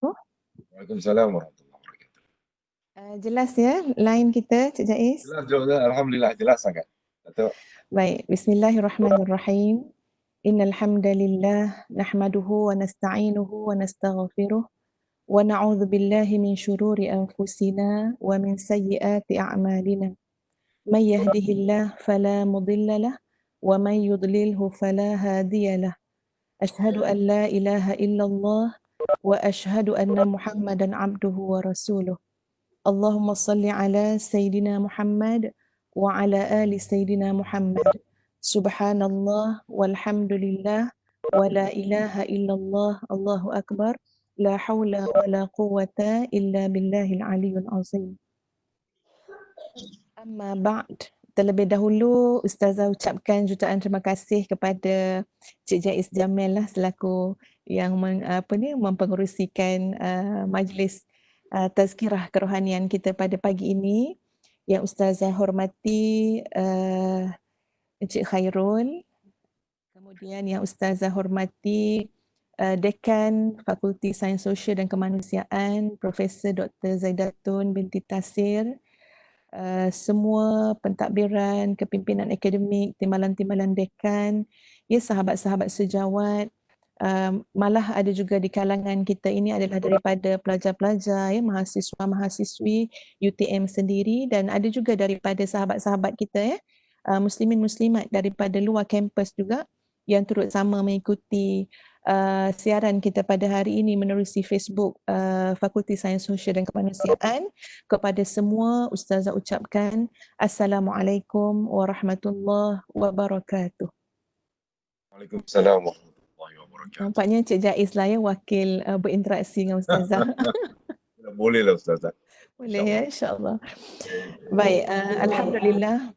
Oh, Waalaikumsalam warahmatullahi wabarakatuh. jelas ya line kita, Cik Jais? Jelas, jelas, alhamdulillah jelas sangat. Datuk. Baik, bismillahirrahmanirrahim. Innal hamdalillah nahmaduhu wa nasta'inuhu wa nastaghfiruh wa na'udzu billahi min syururi anfusina wa min sayyiati a'malina. May yahdihillahu fala mudilla lahu wa may yudlilhu fala hadiya lahu. Ashhadu an la ilaha illallah wa ashhadu anna Muhammadan abduhu wa rasuluh. Allahumma salli ala Sayyidina Muhammad wa ala ali Sayyidina Muhammad. Subhanallah walhamdulillah wa la ilaha illallah Allahu Akbar. La hawla wa la quwwata illa billahil aliyyul azim. Amma ba'd. Terlebih dahulu Ustazah ucapkan jutaan terima kasih kepada Cik Jais Jamil lah selaku yang mempengerusikan majlis tazkirah kerohanian kita pada pagi ini. Yang Ustazah hormati Encik Khairul, kemudian yang Ustazah hormati Dekan Fakulti Sains Sosial dan Kemanusiaan Profesor Dr. Zaidatun binti Tasir, semua pentadbiran, kepimpinan akademik, timbalan-timbalan dekan, ya sahabat-sahabat sejawat, malah ada juga di kalangan kita ini adalah daripada pelajar-pelajar, ya, mahasiswa-mahasiswi UTM sendiri, dan ada juga daripada sahabat-sahabat kita, ya, muslimin muslimat daripada luar kampus juga yang turut sama mengikuti siaran kita pada hari ini menerusi Facebook Fakulti Sains Sosial dan Kemanusiaan. Kepada semua, Ustazah ucapkan Assalamualaikum warahmatullahi wabarakatuh. Waalaikumsalam warahmatullahi wabarakatuh. Nampaknya Cik Jais lah ya wakil berinteraksi dengan Ustazah. Boleh lah Ustazah. Boleh ya, insyaAllah. Baik, Alhamdulillah.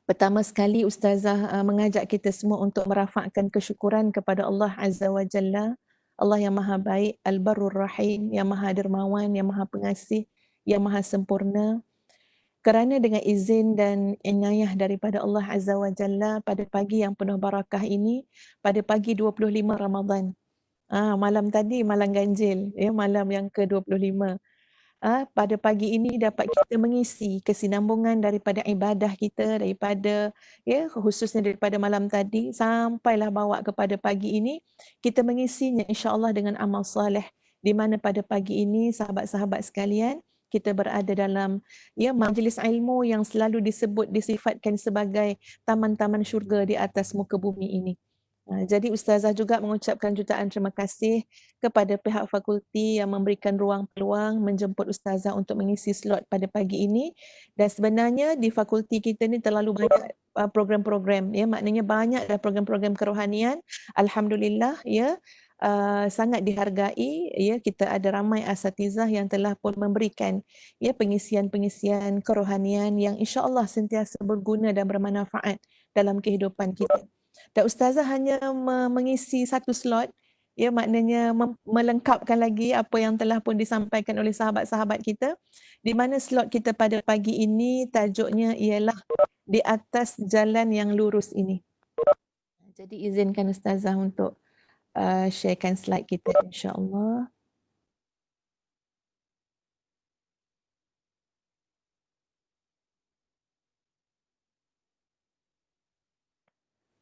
Pertama sekali Ustazah mengajak kita semua untuk merafakkan kesyukuran kepada Allah Azza wa Jalla. Allah yang maha baik, Al-Barrur Rahim, yang maha dermawan, yang maha pengasih, yang maha sempurna. Kerana dengan izin dan inayah daripada Allah Azza wa Jalla, pada pagi yang penuh barakah ini, pada pagi 25 Ramadan, malam tadi malam ganjil, ya, malam yang ke-25. Pada pagi ini dapat kita mengisi kesinambungan daripada ibadah kita, daripada, ya, khususnya daripada malam tadi sampailah bawa kepada pagi ini, kita mengisinya insya-Allah dengan amal soleh, di mana pada pagi ini sahabat-sahabat sekalian kita berada dalam, ya, majlis ilmu yang selalu disifatkan sebagai taman-taman syurga di atas muka bumi ini. Jadi Ustazah juga mengucapkan jutaan terima kasih kepada pihak fakulti yang memberikan ruang peluang menjemput Ustazah untuk mengisi slot pada pagi ini. Dan sebenarnya di fakulti kita ni terlalu banyak program-program, ya, maknanya banyak dah program-program kerohanian. Alhamdulillah, ya, sangat dihargai, ya, kita ada ramai asatizah yang telah pun memberikan, ya, pengisian-pengisian kerohanian yang insya-Allah sentiasa berguna dan bermanfaat dalam kehidupan kita. Dan Ustazah hanya mengisi satu slot, ya, maknanya melengkapkan lagi apa yang telah pun disampaikan oleh sahabat-sahabat kita, di mana slot kita pada pagi ini tajuknya ialah di atas jalan yang lurus ini. Jadi izinkan Ustazah untuk sharekan slide kita insya-Allah.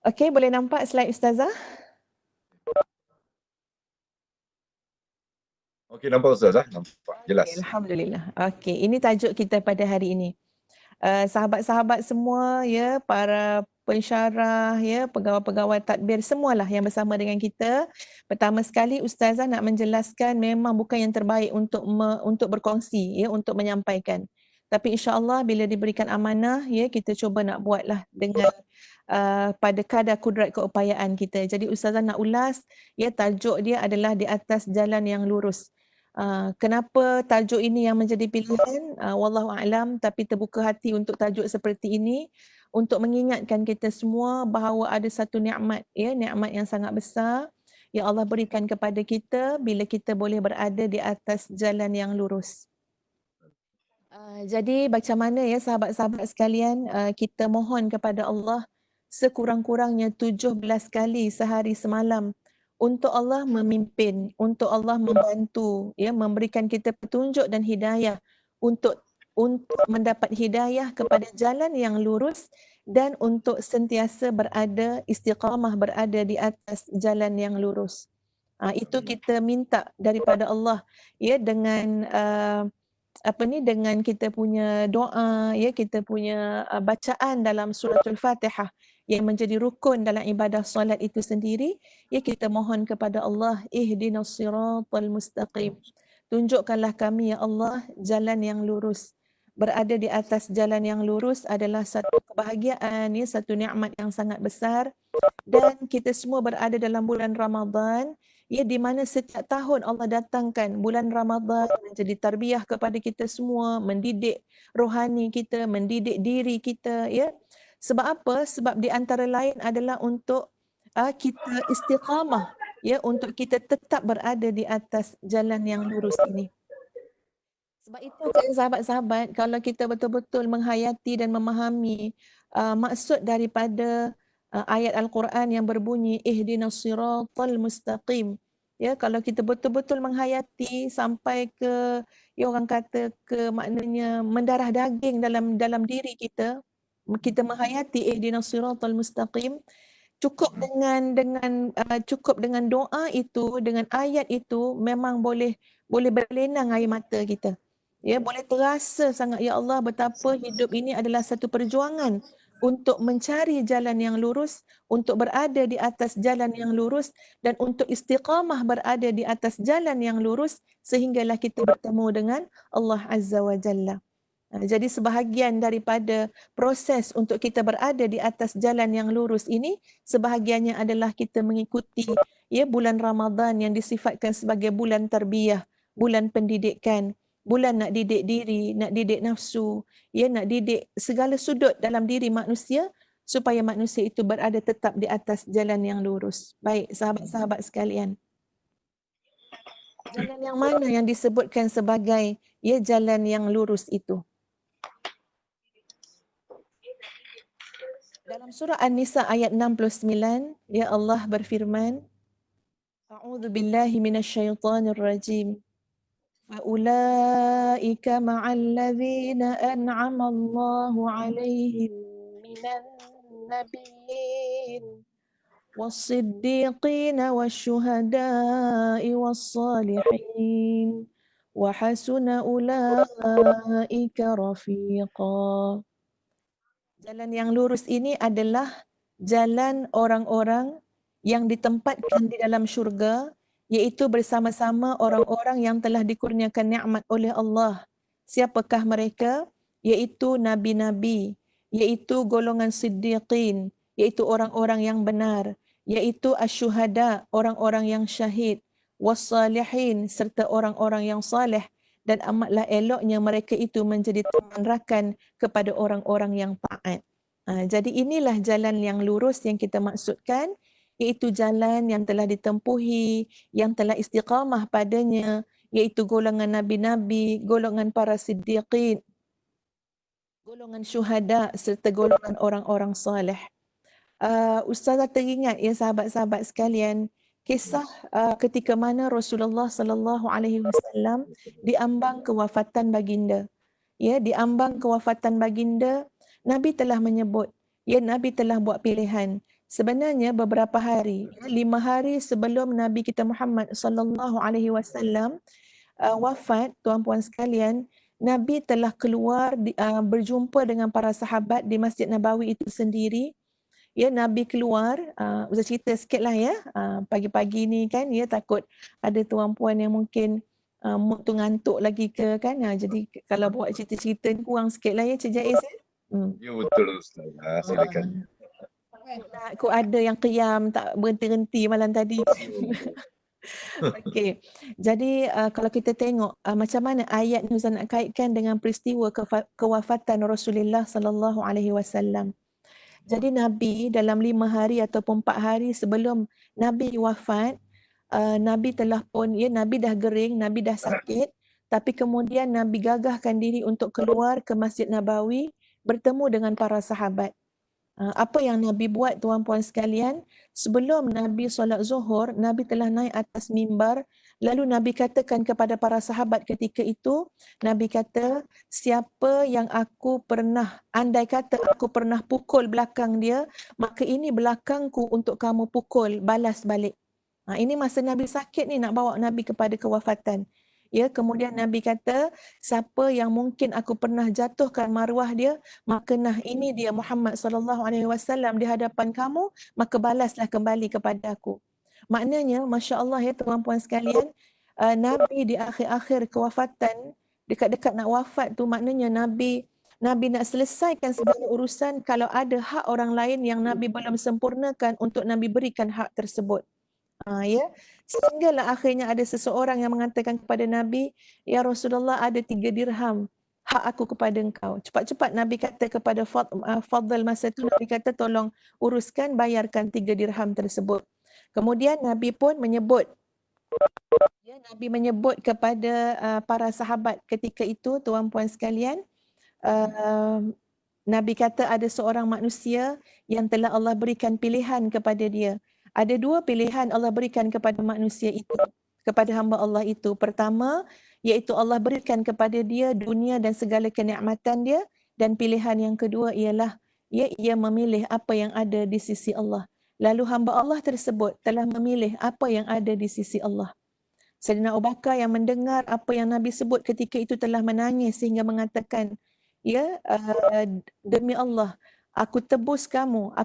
Okey, boleh nampak slide Ustazah? Okey, nampak Ustazah? Nampak, jelas. Okay, Alhamdulillah. Okey, ini tajuk kita pada hari ini. Sahabat-sahabat semua, ya, para pensyarah, ya, pegawai-pegawai tadbir, semualah yang bersama dengan kita. Pertama sekali Ustazah nak menjelaskan memang bukan yang terbaik untuk berkongsi, ya, untuk menyampaikan. Tapi insya-Allah bila diberikan amanah, ya, kita cuba nak buatlah dengan pada kadar kudrat keupayaan kita. Jadi Ustazah nak ulas, ya, tajuk dia adalah di atas jalan yang lurus. Kenapa tajuk ini yang menjadi pilihan? Wallahu a'lam, tapi terbuka hati untuk tajuk seperti ini untuk mengingatkan kita semua bahawa ada satu nikmat, ya, nikmat yang sangat besar yang Allah berikan kepada kita bila kita boleh berada di atas jalan yang lurus. Jadi macam mana, ya, sahabat-sahabat sekalian, kita mohon kepada Allah sekurang-kurangnya 17 kali sehari semalam untuk Allah memimpin, untuk Allah membantu, ya, memberikan kita petunjuk dan hidayah untuk mendapat hidayah kepada jalan yang lurus dan untuk sentiasa berada istiqamah, berada di atas jalan yang lurus. Itu kita minta daripada Allah, ya, dengan dengan kita punya doa, ya, kita punya bacaan dalam suratul Fatihah yang menjadi rukun dalam ibadah solat itu sendiri, ya, kita mohon kepada Allah, ihdinas siratal mustaqim. Tunjukkanlah kami, ya Allah, jalan yang lurus. Berada di atas jalan yang lurus adalah satu kebahagiaan, ya, satu nikmat yang sangat besar. Dan kita semua berada dalam bulan Ramadan, ya, di mana setiap tahun Allah datangkan bulan Ramadan menjadi tarbiyah kepada kita semua, mendidik rohani kita, mendidik diri kita, ya. Sebab apa? Sebab di antara lain adalah untuk kita istiqamah, ya, untuk kita tetap berada di atas jalan yang lurus ini. Sebab itu kan sahabat-sahabat, kalau kita betul-betul menghayati dan memahami maksud daripada ayat Al-Quran yang berbunyi ihdinas siratal mustaqim. Ya, kalau kita betul-betul menghayati sampai ke, ya, orang kata ke maknanya mendarah daging dalam diri kita, kita menghayati ihdinas siratal mustaqim, cukup dengan doa itu, dengan ayat itu memang boleh berlenang air mata kita. Ya, boleh terasa sangat, ya Allah, betapa hidup ini adalah satu perjuangan untuk mencari jalan yang lurus, untuk berada di atas jalan yang lurus dan untuk istiqamah berada di atas jalan yang lurus sehinggalah kita bertemu dengan Allah Azza wa Jalla. Jadi sebahagian daripada proses untuk kita berada di atas jalan yang lurus ini, sebahagiannya adalah kita mengikuti, ya, bulan Ramadan yang disifatkan sebagai bulan tarbiyah, bulan pendidikan, bulan nak didik diri, nak didik nafsu, ya, nak didik segala sudut dalam diri manusia supaya manusia itu berada tetap di atas jalan yang lurus. Baik, sahabat-sahabat sekalian. Jalan yang mana yang disebutkan sebagai, ya, jalan yang lurus itu? Dalam surah An-Nisa ayat 69, ya, Allah berfirman, A'udzu billahi minasyaitonir rajim. Faulaika ma'al ladzina an'ama Allahu 'alaihim minan nabiyyin was-siddiqin wasyuhada'i was-salihin wa hasuna ulaika rafiqa. Jalan yang lurus ini adalah jalan orang-orang yang ditempatkan di dalam syurga, iaitu bersama-sama orang-orang yang telah dikurniakan nikmat oleh Allah. Siapakah mereka? Iaitu nabi-nabi, iaitu golongan siddiqin, iaitu orang-orang yang benar, iaitu asyuhada, orang-orang yang syahid, wassalihin, serta orang-orang yang saleh. Dan amatlah eloknya mereka itu menjadi teman rakan kepada orang-orang yang taat. Jadi inilah jalan yang lurus yang kita maksudkan, iaitu jalan yang telah ditempuhi, yang telah istiqamah padanya, iaitu golongan nabi-nabi, golongan para siddiqin, golongan syuhada serta golongan orang-orang saleh. Ustazah teringat, ya, sahabat-sahabat sekalian, kisah ketika mana Rasulullah sallallahu alaihi wasallam diambang kewafatan baginda. Ya, diambang kewafatan baginda, Nabi telah menyebut, ya, Nabi telah buat pilihan. Sebenarnya beberapa hari, 5 hari sebelum Nabi kita Muhammad sallallahu alaihi wasallam wafat, tuan-puan sekalian, Nabi telah keluar berjumpa dengan para sahabat di Masjid Nabawi itu sendiri. Ya, Nabi keluar, Ustaz cerita sikit lah, ya, pagi-pagi ni kan, ya, takut ada tuan-puan yang mungkin mood tu ngantuk lagi ke kan, jadi kalau buat cerita-cerita ni kurang sikit lah, ya, Cik Jaiz, ya. Ya, betul Ustaz. Silakan. Aku ada yang qiyam tak berhenti-henti malam tadi. Okey, jadi kalau kita tengok macam mana ayat ni Ustaz nak kaitkan dengan peristiwa kewafatan Rasulullah sallallahu alaihi wasallam. Jadi Nabi dalam 5 hari ataupun 4 hari sebelum Nabi wafat, Nabi telah pun, ya, Nabi dah gering, Nabi dah sakit, tapi kemudian Nabi gagahkan diri untuk keluar ke Masjid Nabawi bertemu dengan para sahabat. Apa yang Nabi buat tuan-puan sekalian, sebelum Nabi solat zuhur, Nabi telah naik atas mimbar, lalu Nabi katakan kepada para sahabat ketika itu, Nabi kata, siapa yang andai kata aku pernah pukul belakang dia, maka ini belakangku untuk kamu pukul, balas balik. Ini masa Nabi sakit ni, nak bawa Nabi kepada kewafatan. Ya, kemudian Nabi kata, siapa yang mungkin aku pernah jatuhkan maruah dia, maka ini dia Muhammad SAW di hadapan kamu, maka balaslah kembali kepada aku. Maknanya, Masya Allah ya tuan-puan sekalian, Nabi di akhir-akhir kewafatan, dekat-dekat nak wafat tu, maknanya Nabi nak selesaikan segala urusan kalau ada hak orang lain yang Nabi belum sempurnakan untuk Nabi berikan hak tersebut. Ya, sehinggalah akhirnya ada seseorang yang mengatakan kepada Nabi, ya Rasulullah, ada 3 dirham hak aku kepada engkau. Cepat-cepat Nabi kata kepada Fadl masa tu, Nabi kata tolong uruskan, bayarkan 3 dirham tersebut. Kemudian Nabi pun menyebut, Nabi menyebut kepada para sahabat ketika itu, tuan-puan sekalian, Nabi kata ada seorang manusia yang telah Allah berikan pilihan kepada dia. Ada 2 pilihan Allah berikan kepada manusia itu, kepada hamba Allah itu. Pertama, iaitu Allah berikan kepada dia dunia dan segala kenikmatan dia, dan pilihan yang kedua ialah ia memilih apa yang ada di sisi Allah. Lalu hamba Allah tersebut telah memilih apa yang ada di sisi Allah. Sayyidina Abu Bakar yang mendengar apa yang Nabi sebut ketika itu telah menangis sehingga mengatakan, demi Allah, aku tebus kamu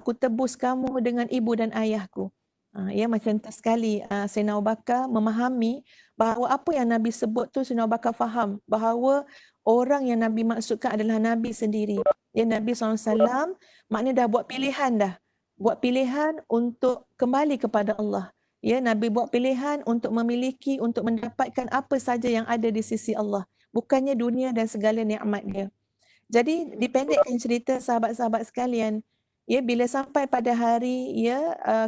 dengan ibu dan ayahku. Macam tu sekali Sayyidina Abu Bakar memahami bahawa apa yang Nabi sebut tu, Sayyidina Abu Bakar faham bahawa orang yang Nabi maksudkan adalah Nabi sendiri. Nabi SAW maknanya dah buat pilihan dah. Buat pilihan untuk kembali kepada Allah. Nabi buat pilihan untuk memiliki, untuk mendapatkan apa saja yang ada di sisi Allah. Bukannya dunia dan segala nikmat dia. Jadi dipendekkan cerita sahabat-sahabat sekalian, bila sampai pada hari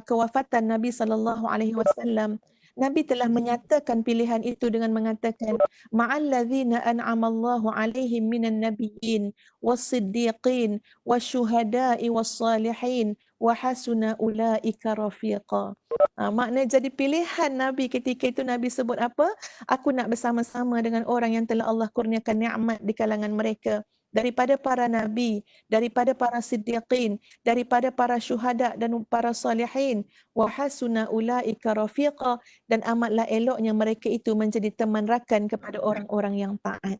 kewafatan Nabi SAW, Nabi telah menyatakan pilihan itu dengan mengatakan, ma'allazina an'amallahu alaihim minan nabiyyin was-siddiqin wasyuhada'i was-salihin wa hasuna ulaika rafiqa. Maknanya jadi pilihan Nabi ketika itu, Nabi sebut apa? Aku nak bersama-sama dengan orang yang telah Allah kurniakan nikmat di kalangan mereka, daripada para nabi, daripada para siddiqin, daripada para syuhada dan para salihin, wa hasuna ulaika rafiqa, dan amatlah eloknya mereka itu menjadi teman rakan kepada orang-orang yang taat.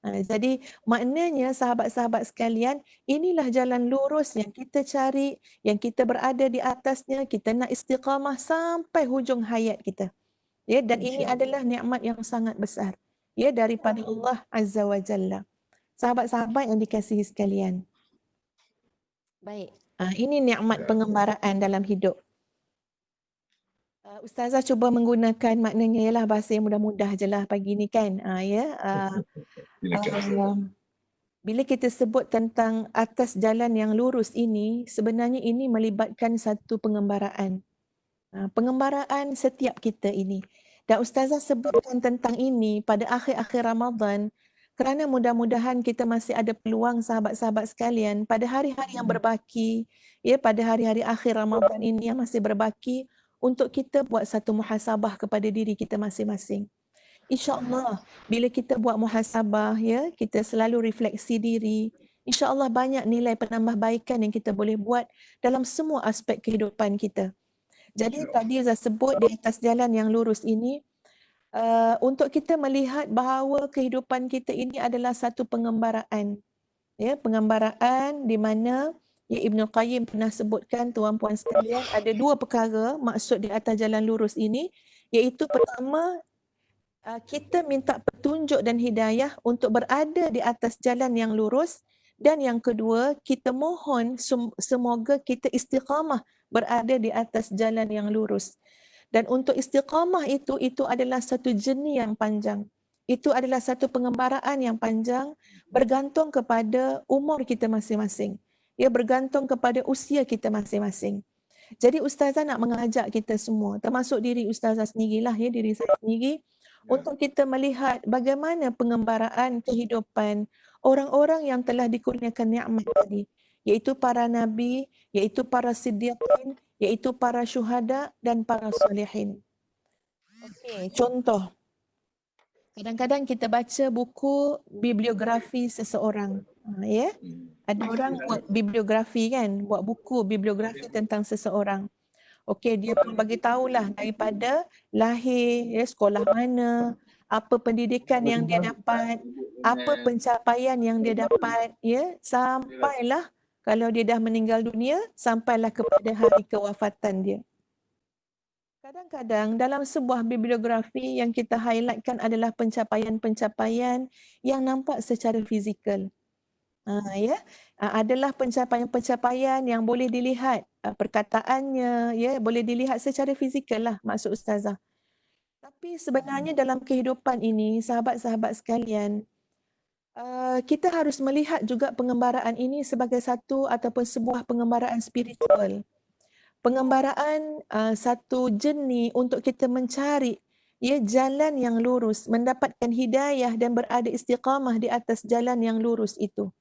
Jadi maknanya sahabat-sahabat sekalian, inilah jalan lurus yang kita cari, yang kita berada di atasnya, kita nak istiqamah sampai hujung hayat kita. Dan ini adalah nikmat yang sangat besar daripada Allah Azza wa Jalla. Sahabat-sahabat yang dikasihi sekalian. Baik, ini nikmat pengembaraan dalam hidup. Ustazah cuba menggunakan maknanya ialah bahasa yang mudah-mudah je lah pagi ni kan. Bila kita sebut tentang atas jalan yang lurus ini, sebenarnya ini melibatkan satu pengembaraan. Pengembaraan setiap kita ini. Dan Ustazah sebutkan tentang ini pada akhir-akhir Ramadan, kerana mudah-mudahan kita masih ada peluang sahabat-sahabat sekalian pada hari-hari yang berbaki, pada hari-hari akhir Ramadan ini yang masih berbaki, untuk kita buat satu muhasabah kepada diri kita masing-masing. InsyaAllah, bila kita buat muhasabah, kita selalu refleksi diri, InsyaAllah banyak nilai penambahbaikan yang kita boleh buat dalam semua aspek kehidupan kita. Jadi tadi saya sebut di atas jalan yang lurus ini, untuk kita melihat bahawa kehidupan kita ini adalah satu pengembaraan. Pengembaraan di mana Ibn Qayyim pernah sebutkan, tuan-puan sekalian, ada 2 perkara maksud di atas jalan lurus ini, iaitu pertama, kita minta petunjuk dan hidayah untuk berada di atas jalan yang lurus, dan yang kedua, kita mohon semoga kita istiqamah berada di atas jalan yang lurus. Dan untuk istiqamah itu adalah satu journey yang panjang. Itu adalah satu pengembaraan yang panjang, bergantung kepada umur kita masing-masing. Bergantung kepada usia kita masing-masing. Jadi Ustazah nak mengajak kita semua, termasuk diri Ustazah sendirilah, diri saya sendiri, untuk kita melihat bagaimana pengembaraan kehidupan orang-orang yang telah dikurniakan nikmat tadi. iaitu para nabi, iaitu para siddiqin, iaitu para syuhada dan para solehin. Okey, contoh. Kadang-kadang kita baca buku bibliografi seseorang. Ya. Ada orang buat bibliografi kan, buat buku bibliografi tentang seseorang. Okey, dia pun bagi tahulah daripada lahir, ya, sekolah mana, apa pendidikan yang dia dapat, apa pencapaian yang dia dapat, ya, sampailah kalau dia dah meninggal dunia, sampailah kepada hari kewafatan dia. Kadang-kadang dalam sebuah bibliografi yang kita highlightkan adalah pencapaian-pencapaian yang nampak secara fizikal. Ya, adalah pencapaian-pencapaian yang boleh dilihat perkataannya, ya, boleh dilihat secara fizikal lah, maksud Ustazah. Tapi sebenarnya dalam kehidupan ini, sahabat-sahabat sekalian, kita harus melihat juga pengembaraan ini sebagai satu ataupun sebuah pengembaraan spiritual. Pengembaraan satu jernih untuk kita mencari, ya, jalan yang lurus, mendapatkan hidayah dan berada istiqamah di atas jalan yang lurus itu.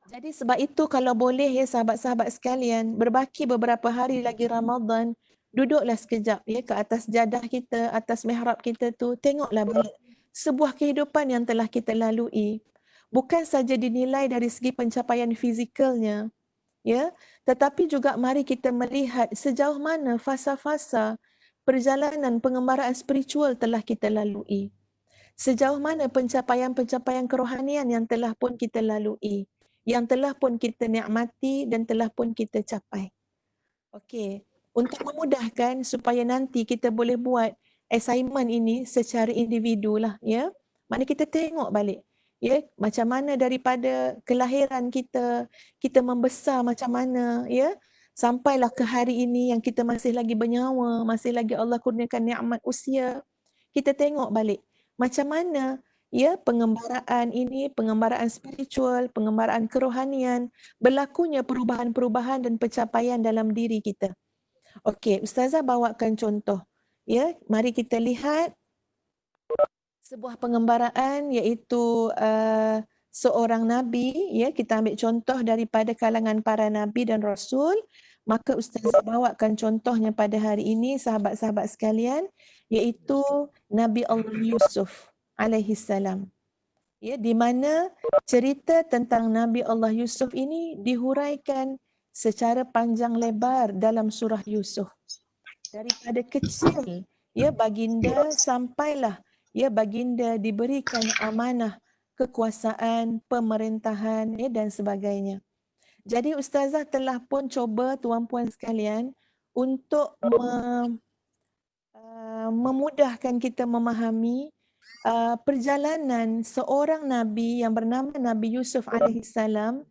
Jadi sebab itu kalau boleh, ya, sahabat-sahabat sekalian, berbaki beberapa hari lagi Ramadan, duduklah sekejap, ya, ke atas jadah kita, atas mihrab kita tu, tengoklah balik sebuah kehidupan yang telah kita lalui. Bukan saja dinilai dari segi pencapaian fizikalnya, ya, tetapi juga mari kita melihat sejauh mana fasa-fasa perjalanan pengembaraan spiritual telah kita lalui. Sejauh mana pencapaian-pencapaian kerohanian yang telah pun kita lalui, yang telah pun kita nikmati dan telah pun kita capai. Okey, untuk memudahkan supaya nanti kita boleh buat assignment ini secara individu lah, ya. Mana kita tengok balik, ya, macam mana daripada kelahiran kita, kita membesar macam mana, ya, sampailah ke hari ini yang kita masih lagi bernyawa, masih lagi Allah kurniakan nikmat usia. Kita tengok balik macam mana, ya, pengembaraan ini, pengembaraan spiritual, pengembaraan kerohanian, berlakunya perubahan-perubahan dan pencapaian dalam diri kita. Okey, Ustazah bawakan contoh. Ya, mari kita lihat sebuah pengembaraan iaitu seorang nabi, ya, kita ambil contoh daripada kalangan para nabi dan rasul. Maka Ustazah bawakan contohnya pada hari ini, sahabat-sahabat sekalian, iaitu Nabi Allah Yusuf alaihi salam. Ya, di mana cerita tentang Nabi Allah Yusuf ini dihuraikan secara panjang lebar dalam surah Yusuf. Daripada kecil, ya, baginda sampailah, ya, baginda diberikan amanah kekuasaan, pemerintahan, ya, dan sebagainya. Jadi Ustazah telah pun cuba tuan-puan sekalian untuk memudahkan kita memahami perjalanan seorang Nabi yang bernama Nabi Yusuf alaihissalam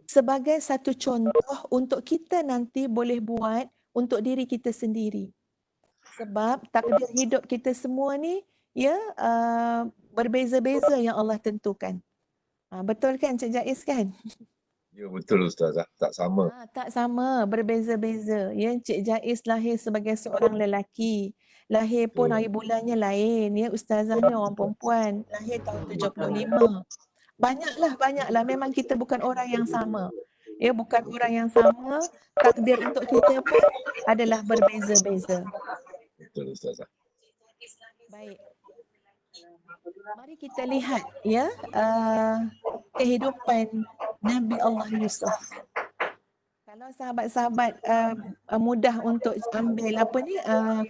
sebagai satu contoh untuk kita nanti boleh buat untuk diri kita sendiri. Sebab takdir hidup kita semua ni, ya, berbeza-beza yang Allah tentukan. Betul kan Cik Jais kan? Ya, betul Ustazah, tak sama. Tak sama, berbeza-beza. Ya, Cik Jais lahir sebagai seorang lelaki. Lahir pun hari bulannya lain. Ya, Ustazah ni orang perempuan. Lahir tahun 75. Banyaklah. Memang kita bukan orang yang sama. Ya, bukan orang yang sama. Takdir untuk kita pun adalah berbeza-beza. Betul Ustazah. Baik. Mari kita lihat, ya, kehidupan Nabi Allah Yusuf. Kalau sahabat-sahabat mudah untuk ambil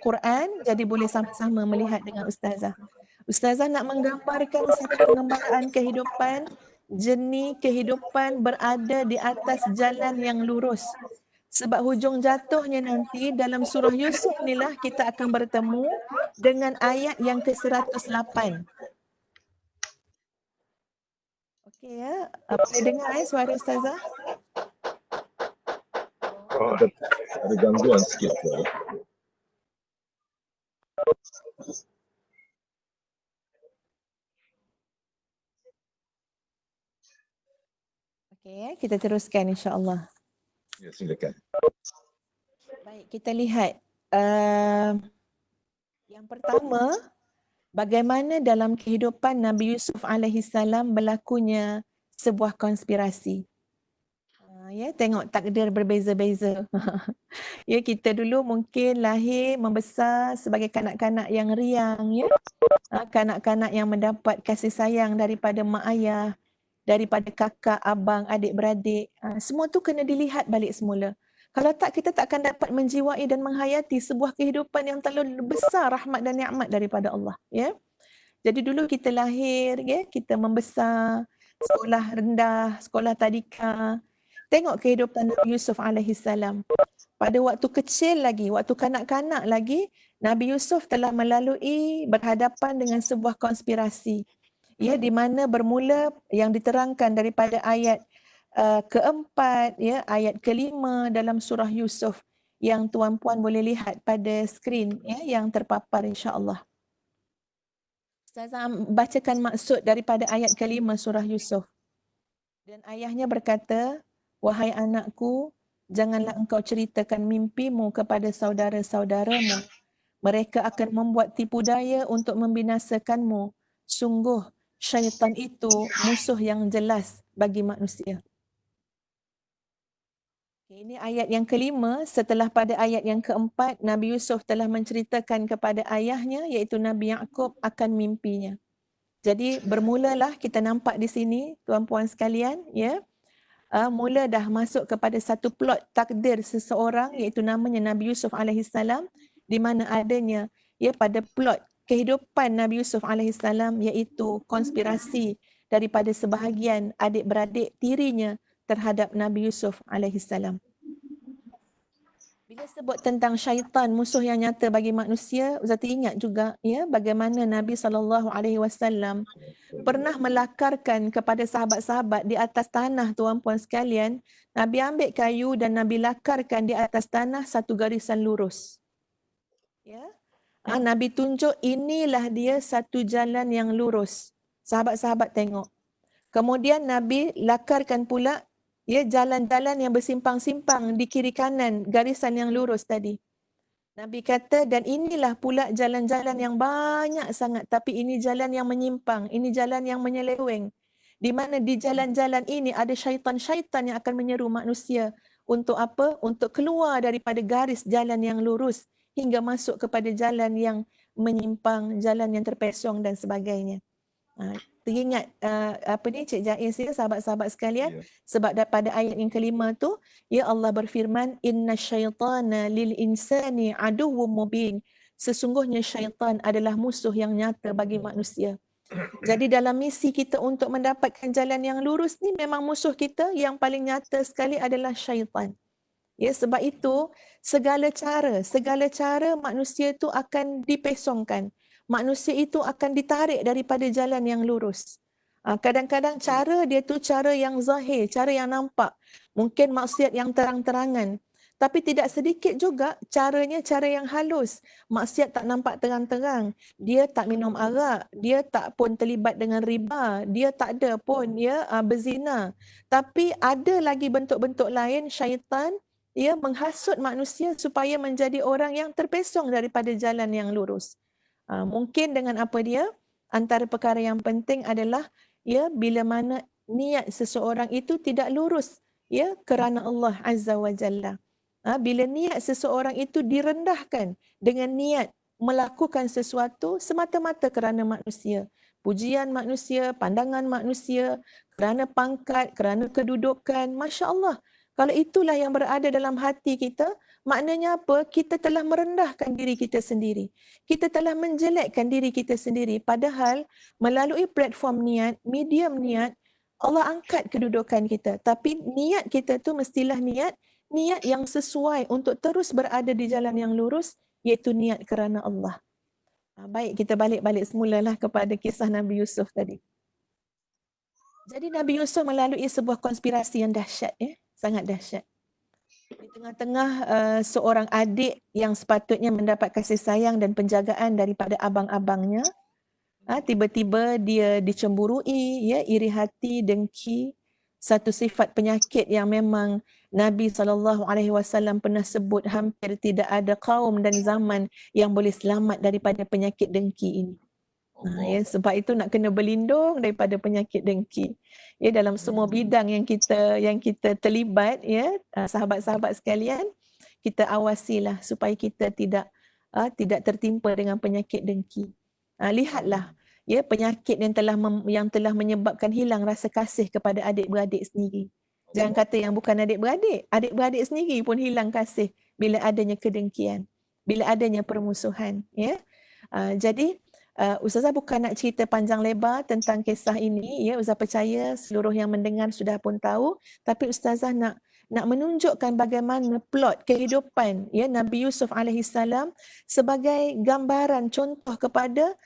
Quran, jadi boleh sama-sama melihat dengan Ustazah. Ustazah nak menggambarkan satu pengembaraan kehidupan, jernih kehidupan berada di atas jalan yang lurus. Sebab hujung jatuhnya nanti dalam surah Yusuf inilah kita akan bertemu dengan ayat yang ke-108. Okey, ya. Boleh dengar suara Ustazah? Oh, ada gangguan sikit. Okey, kita teruskan insya-Allah. Ya, silakan. Baik, kita lihat. Yang pertama, bagaimana dalam kehidupan Nabi Yusuf alaihissalam berlakunya sebuah konspirasi. Ya, tengok takdir berbeza-beza. Ya, kita dulu mungkin lahir membesar sebagai kanak-kanak yang riang, ya. Kanak-kanak yang mendapat kasih sayang daripada mak ayah, daripada kakak, abang, adik-beradik. Semua tu kena dilihat balik semula. Kalau tak, kita tak akan dapat menjiwai dan menghayati sebuah kehidupan yang terlalu besar rahmat dan nikmat daripada Allah, ya. Jadi dulu kita lahir, ya, kita membesar, sekolah rendah, sekolah tadika. Tengok kehidupan Nabi Yusuf alaihissalam. Pada waktu kecil lagi, waktu kanak-kanak lagi, Nabi Yusuf telah melalui berhadapan dengan sebuah konspirasi. Ya, di mana bermula yang diterangkan daripada ayat keempat, ya, ayat kelima dalam surah Yusuf yang tuan-puan boleh lihat pada skrin, ya, yang terpapar insya-Allah. Ustazah bacakan maksud daripada ayat kelima surah Yusuf. Dan ayahnya berkata, "Wahai anakku, janganlah engkau ceritakan mimpimu kepada saudara-saudaramu. Mereka akan membuat tipu daya untuk membinasakanmu. Sungguh, syaitan itu musuh yang jelas bagi manusia." Ini ayat yang kelima. Setelah pada ayat yang keempat, Nabi Yusuf telah menceritakan kepada ayahnya, iaitu Nabi Yaqub, akan mimpinya. Jadi bermulalah kita nampak di sini, tuan-puan sekalian, ya. Mula dah masuk kepada satu plot takdir seseorang, iaitu namanya Nabi Yusuf alaihissalam, di mana adanya, ya, pada plot kehidupan Nabi Yusuf alaihissalam, iaitu konspirasi daripada sebahagian adik-beradik tirinya terhadap Nabi Yusuf alaihissalam. Bila sebut tentang syaitan, musuh yang nyata bagi manusia, Ustazah ingat juga, ya, bagaimana Nabi SAW pernah melakarkan kepada sahabat-sahabat di atas tanah, tuan-puan sekalian. Nabi ambil kayu dan Nabi lakarkan di atas tanah satu garisan lurus. Ya. Nabi tunjuk inilah dia satu jalan yang lurus. Sahabat-sahabat tengok. Kemudian Nabi lakarkan pula, ya, jalan-jalan yang bersimpang-simpang di kiri kanan garisan yang lurus tadi. Nabi kata, dan inilah pula jalan-jalan yang banyak sangat, tapi ini jalan yang menyimpang, ini jalan yang menyeleweng. Di mana di jalan-jalan ini ada syaitan-syaitan yang akan menyeru manusia untuk apa? Untuk keluar daripada garis jalan yang lurus hingga masuk kepada jalan yang menyimpang, jalan yang terpesong dan sebagainya. Teringat apa ni Cik Jaiz, ya, sahabat-sahabat sekalian, sebab pada ayat yang kelima tu, ya, Allah berfirman, inna syaitana lil insani aduwwum mubin. Sesungguhnya syaitan adalah musuh yang nyata bagi manusia. Jadi dalam misi kita untuk mendapatkan jalan yang lurus ni, memang musuh kita yang paling nyata sekali adalah syaitan. Ya, sebab itu segala cara manusia itu akan dipesongkan. Manusia itu akan ditarik daripada jalan yang lurus. Kadang-kadang cara dia tu cara yang zahir, cara yang nampak. Mungkin maksiat yang terang-terangan. Tapi tidak sedikit juga caranya cara yang halus. Maksiat tak nampak terang-terang. Dia tak minum arak, dia tak pun terlibat dengan riba, dia tak ada pun, ya, berzina. Tapi ada lagi bentuk-bentuk lain syaitan, ia menghasut manusia supaya menjadi orang yang terpesong daripada jalan yang lurus. Mungkin dengan apa dia? Antara perkara yang penting adalah, ya, bila mana niat seseorang itu tidak lurus, ya, kerana Allah Azza wa Jalla. Bila niat seseorang itu direndahkan dengan niat melakukan sesuatu semata-mata kerana manusia, pujian manusia, pandangan manusia, kerana pangkat, kerana kedudukan, Masya Allah. Kalau itulah yang berada dalam hati kita, maknanya apa? Kita telah merendahkan diri kita sendiri. Kita telah menjelekkan diri kita sendiri. Padahal melalui platform niat, medium niat, Allah angkat kedudukan kita. Tapi niat kita tu mestilah niat yang sesuai untuk terus berada di jalan yang lurus, iaitu niat kerana Allah. Baik, kita balik semulalah kepada kisah Nabi Yusuf tadi. Jadi Nabi Yusuf melalui sebuah konspirasi yang dahsyat, ya. Sangat dahsyat. Di tengah-tengah seorang adik yang sepatutnya mendapat kasih sayang dan penjagaan daripada abang-abangnya, tiba-tiba dia dicemburui, ya, iri hati, dengki, satu sifat penyakit yang memang Nabi SAW pernah sebut hampir tidak ada kaum dan zaman yang boleh selamat daripada penyakit dengki ini. Ya, sebab itu nak kena berlindung daripada penyakit dengki. Ya, dalam semua bidang yang kita terlibat, ya, sahabat-sahabat sekalian, kita awasilah supaya kita tidak tertimpa dengan penyakit dengki. Lihatlah, ya, penyakit yang telah menyebabkan hilang rasa kasih kepada adik-beradik sendiri. Jangan kata yang bukan adik-beradik, adik-beradik sendiri pun hilang kasih bila adanya kedengkian, bila adanya permusuhan, ya. Jadi Ustazah bukan nak cerita panjang lebar tentang kisah ini, ya, Ustazah percaya seluruh yang mendengar sudah pun tahu, tapi Ustazah nak menunjukkan bagaimana plot kehidupan, ya, Nabi Yusuf alaihissalam sebagai gambaran contoh kepada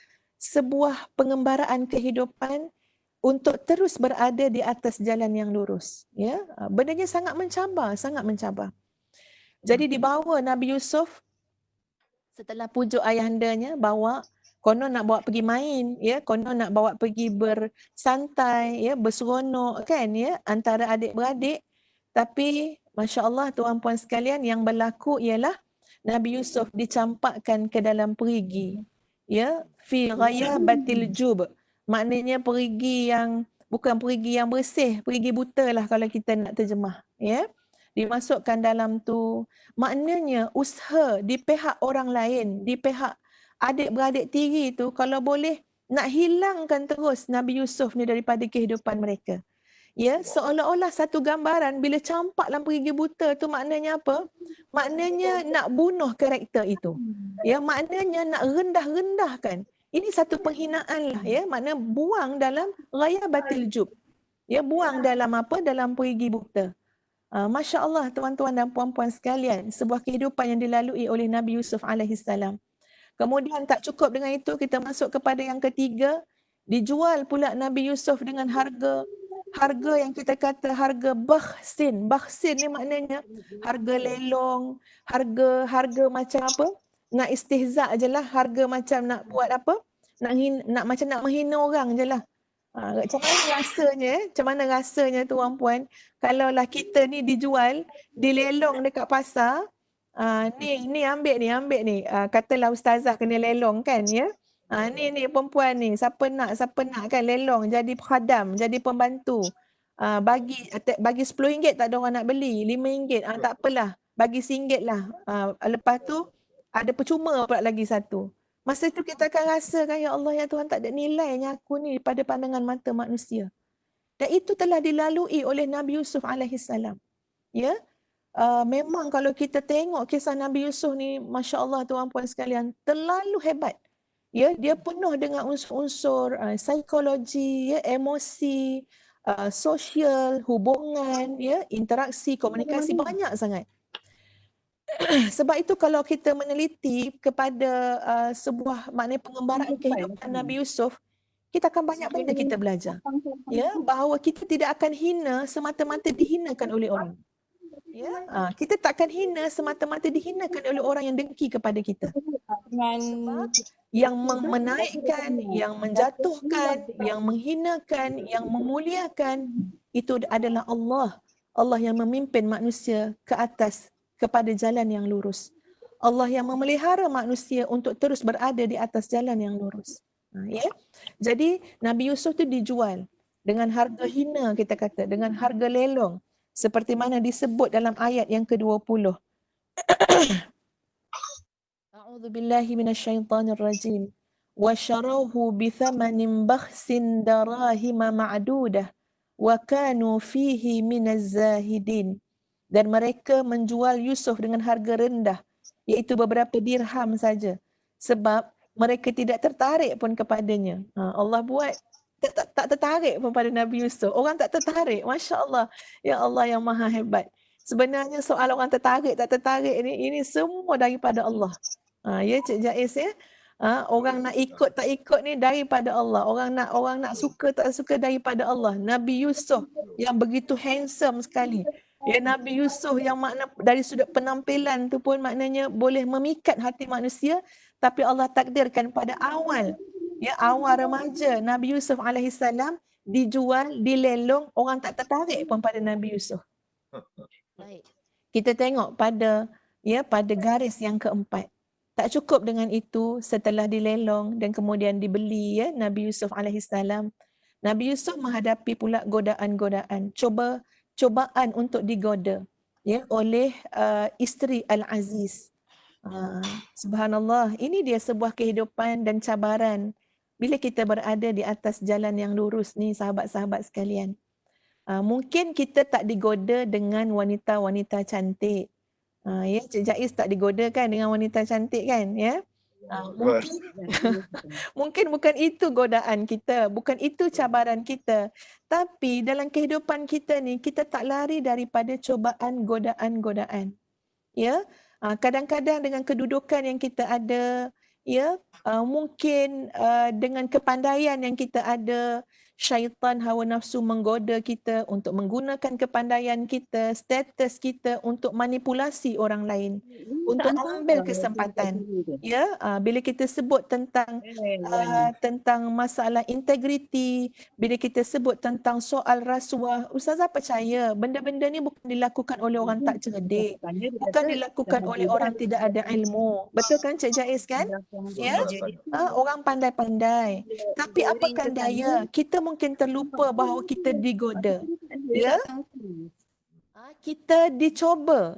sebuah pengembaraan kehidupan untuk terus berada di atas jalan yang lurus, ya. Benarnya sangat mencabar, sangat mencabar. Jadi dibawa Nabi Yusuf setelah pujuk ayahandanya, konon nak bawa pergi main, ya, konon nak bawa pergi bersantai, ya, berseronok kan, ya, antara adik-beradik. Tapi masya-Allah tuan puan sekalian, yang berlaku ialah Nabi Yusuf dicampakkan ke dalam perigi, ya, fi ghayabatil jub. Maknanya perigi yang bukan perigi yang bersih, perigi buta lah kalau kita nak terjemah, ya. Dimasukkan dalam tu, maknanya usaha di pihak orang lain, di pihak adik-beradik tiri tu, kalau boleh nak hilangkan terus Nabi Yusuf ni daripada kehidupan mereka. Ya, seolah-olah satu gambaran bila campak dalam perigi buta tu maknanya apa? Maknanya nak bunuh karakter itu. Ya, maknanya nak rendah-rendahkan. Ini satu penghinaan lah, ya, makna buang dalam ghayabatil jub. Ya, buang dalam apa? Dalam perigi buta. Masya Allah tuan-tuan dan puan-puan sekalian, sebuah kehidupan yang dilalui oleh Nabi Yusuf alaihissalam. Kemudian tak cukup dengan itu, kita masuk kepada yang ketiga, dijual pula Nabi Yusuf dengan harga yang kita kata harga bakhsin. Bakhsin ni maknanya harga lelong, harga macam apa? Nak istihza' je lah, harga macam nak buat apa? Nak macam nak menghina orang je lah. Macam mana rasanya tuan puan kalaulah kita ni dijual, dilelong dekat pasar. Ni ambil ni. Katalah ustazah kena lelong kan, ya. Ni perempuan ni, siapa nak kan lelong jadi khadam, jadi pembantu. Bagi RM10 tak ada orang nak beli, RM5 tak apalah, bagi RM1 lah. Lepas tu ada percuma pula lagi satu. Masa tu kita akan rasakan, ya Allah, ya Tuhan, tak ada nilainya aku ni pada pandangan mata manusia. Dan itu telah dilalui oleh Nabi Yusuf alaihissalam. Ya. Memang kalau kita tengok kisah Nabi Yusuf ni, Masya Allah tuan puan sekalian, terlalu hebat. Ya, dia penuh dengan unsur-unsur psikologi, ya, emosi, sosial, hubungan, ya, interaksi, komunikasi, banyak sangat. Sebab itu kalau kita meneliti kepada sebuah makna pengembaraan kehidupan Nabi Yusuf, kita akan banyak benda kita belajar. Ya, bahawa kita tidak akan hina semata-mata dihinakan oleh orang. Ya, kita takkan hina semata-mata dihinakan oleh orang yang dengki kepada kita. Sebab yang menaikkan, yang menjatuhkan, yang menghinakan, yang memuliakan, itu adalah Allah. Allah yang memimpin manusia ke atas kepada jalan yang lurus. Allah yang memelihara manusia untuk terus berada di atas jalan yang lurus. Ya? Jadi Nabi Yusuf tu dijual dengan harga hina, kita kata, dengan harga lelong. Seperti mana disebut dalam ayat yang ke-20. A'udzu billahi minasyaitonir rajim. Wa syarawhu bi thamanin bakhsin darahima ma'dudah wa kanu fihi minaz zahidin. Dan mereka menjual Yusuf dengan harga rendah, iaitu beberapa dirham saja, sebab mereka tidak tertarik pun kepadanya. Allah buat tak tertarik pun pada Nabi Yusuf. Orang tak tertarik. Masya Allah. Ya Allah yang maha hebat. Sebenarnya soal orang tertarik tak tertarik ini semua daripada Allah. Ya Cik Jais, ya. Orang nak ikut tak ikut ni daripada Allah. Orang nak suka tak suka daripada Allah. Nabi Yusuf yang begitu handsome sekali. Ya, Nabi Yusuf yang makna dari sudut penampilan tu pun maknanya boleh memikat hati manusia, tapi Allah takdirkan pada awal remaja Nabi Yusuf alaihissalam dijual, dilelong, orang tak tertarik pun pada Nabi Yusuf. Baik. Kita tengok pada garis yang keempat. Tak cukup dengan itu, setelah dilelong dan kemudian dibeli ya Nabi Yusuf alaihissalam. Nabi Yusuf menghadapi pula godaan-godaan, cobaan untuk digoda ya oleh isteri Al-Aziz. Subhanallah, ini dia sebuah kehidupan dan cabaran bila kita berada di atas jalan yang lurus ni sahabat-sahabat sekalian. Mungkin kita tak digoda dengan wanita-wanita cantik. Ya, Cik Jaiz tak digoda kan dengan wanita cantik kan, ya? Mungkin mungkin bukan itu godaan kita, bukan itu cabaran kita. Tapi dalam kehidupan kita ni, kita tak lari daripada cobaan godaan-godaan. Ya, kadang-kadang dengan kedudukan yang kita ada, ya, mungkin dengan kepandaian yang kita ada, syaitan hawa nafsu menggoda kita untuk menggunakan kepandaian kita, status kita untuk manipulasi orang lain, untuk ambil kesempatan. Ya, bila kita sebut tentang masalah integriti, bila kita sebut tentang soal rasuah, Ustazah percaya benda-benda ni bukan dilakukan oleh orang tak cerdik, bukan dilakukan oleh orang tidak ada ilmu. Betul kan Cik Jaiz kan? Ya, orang pandai-pandai. Tapi apakan daya, kita mungkin terlupa bahawa kita digoda. Ya, kita dicoba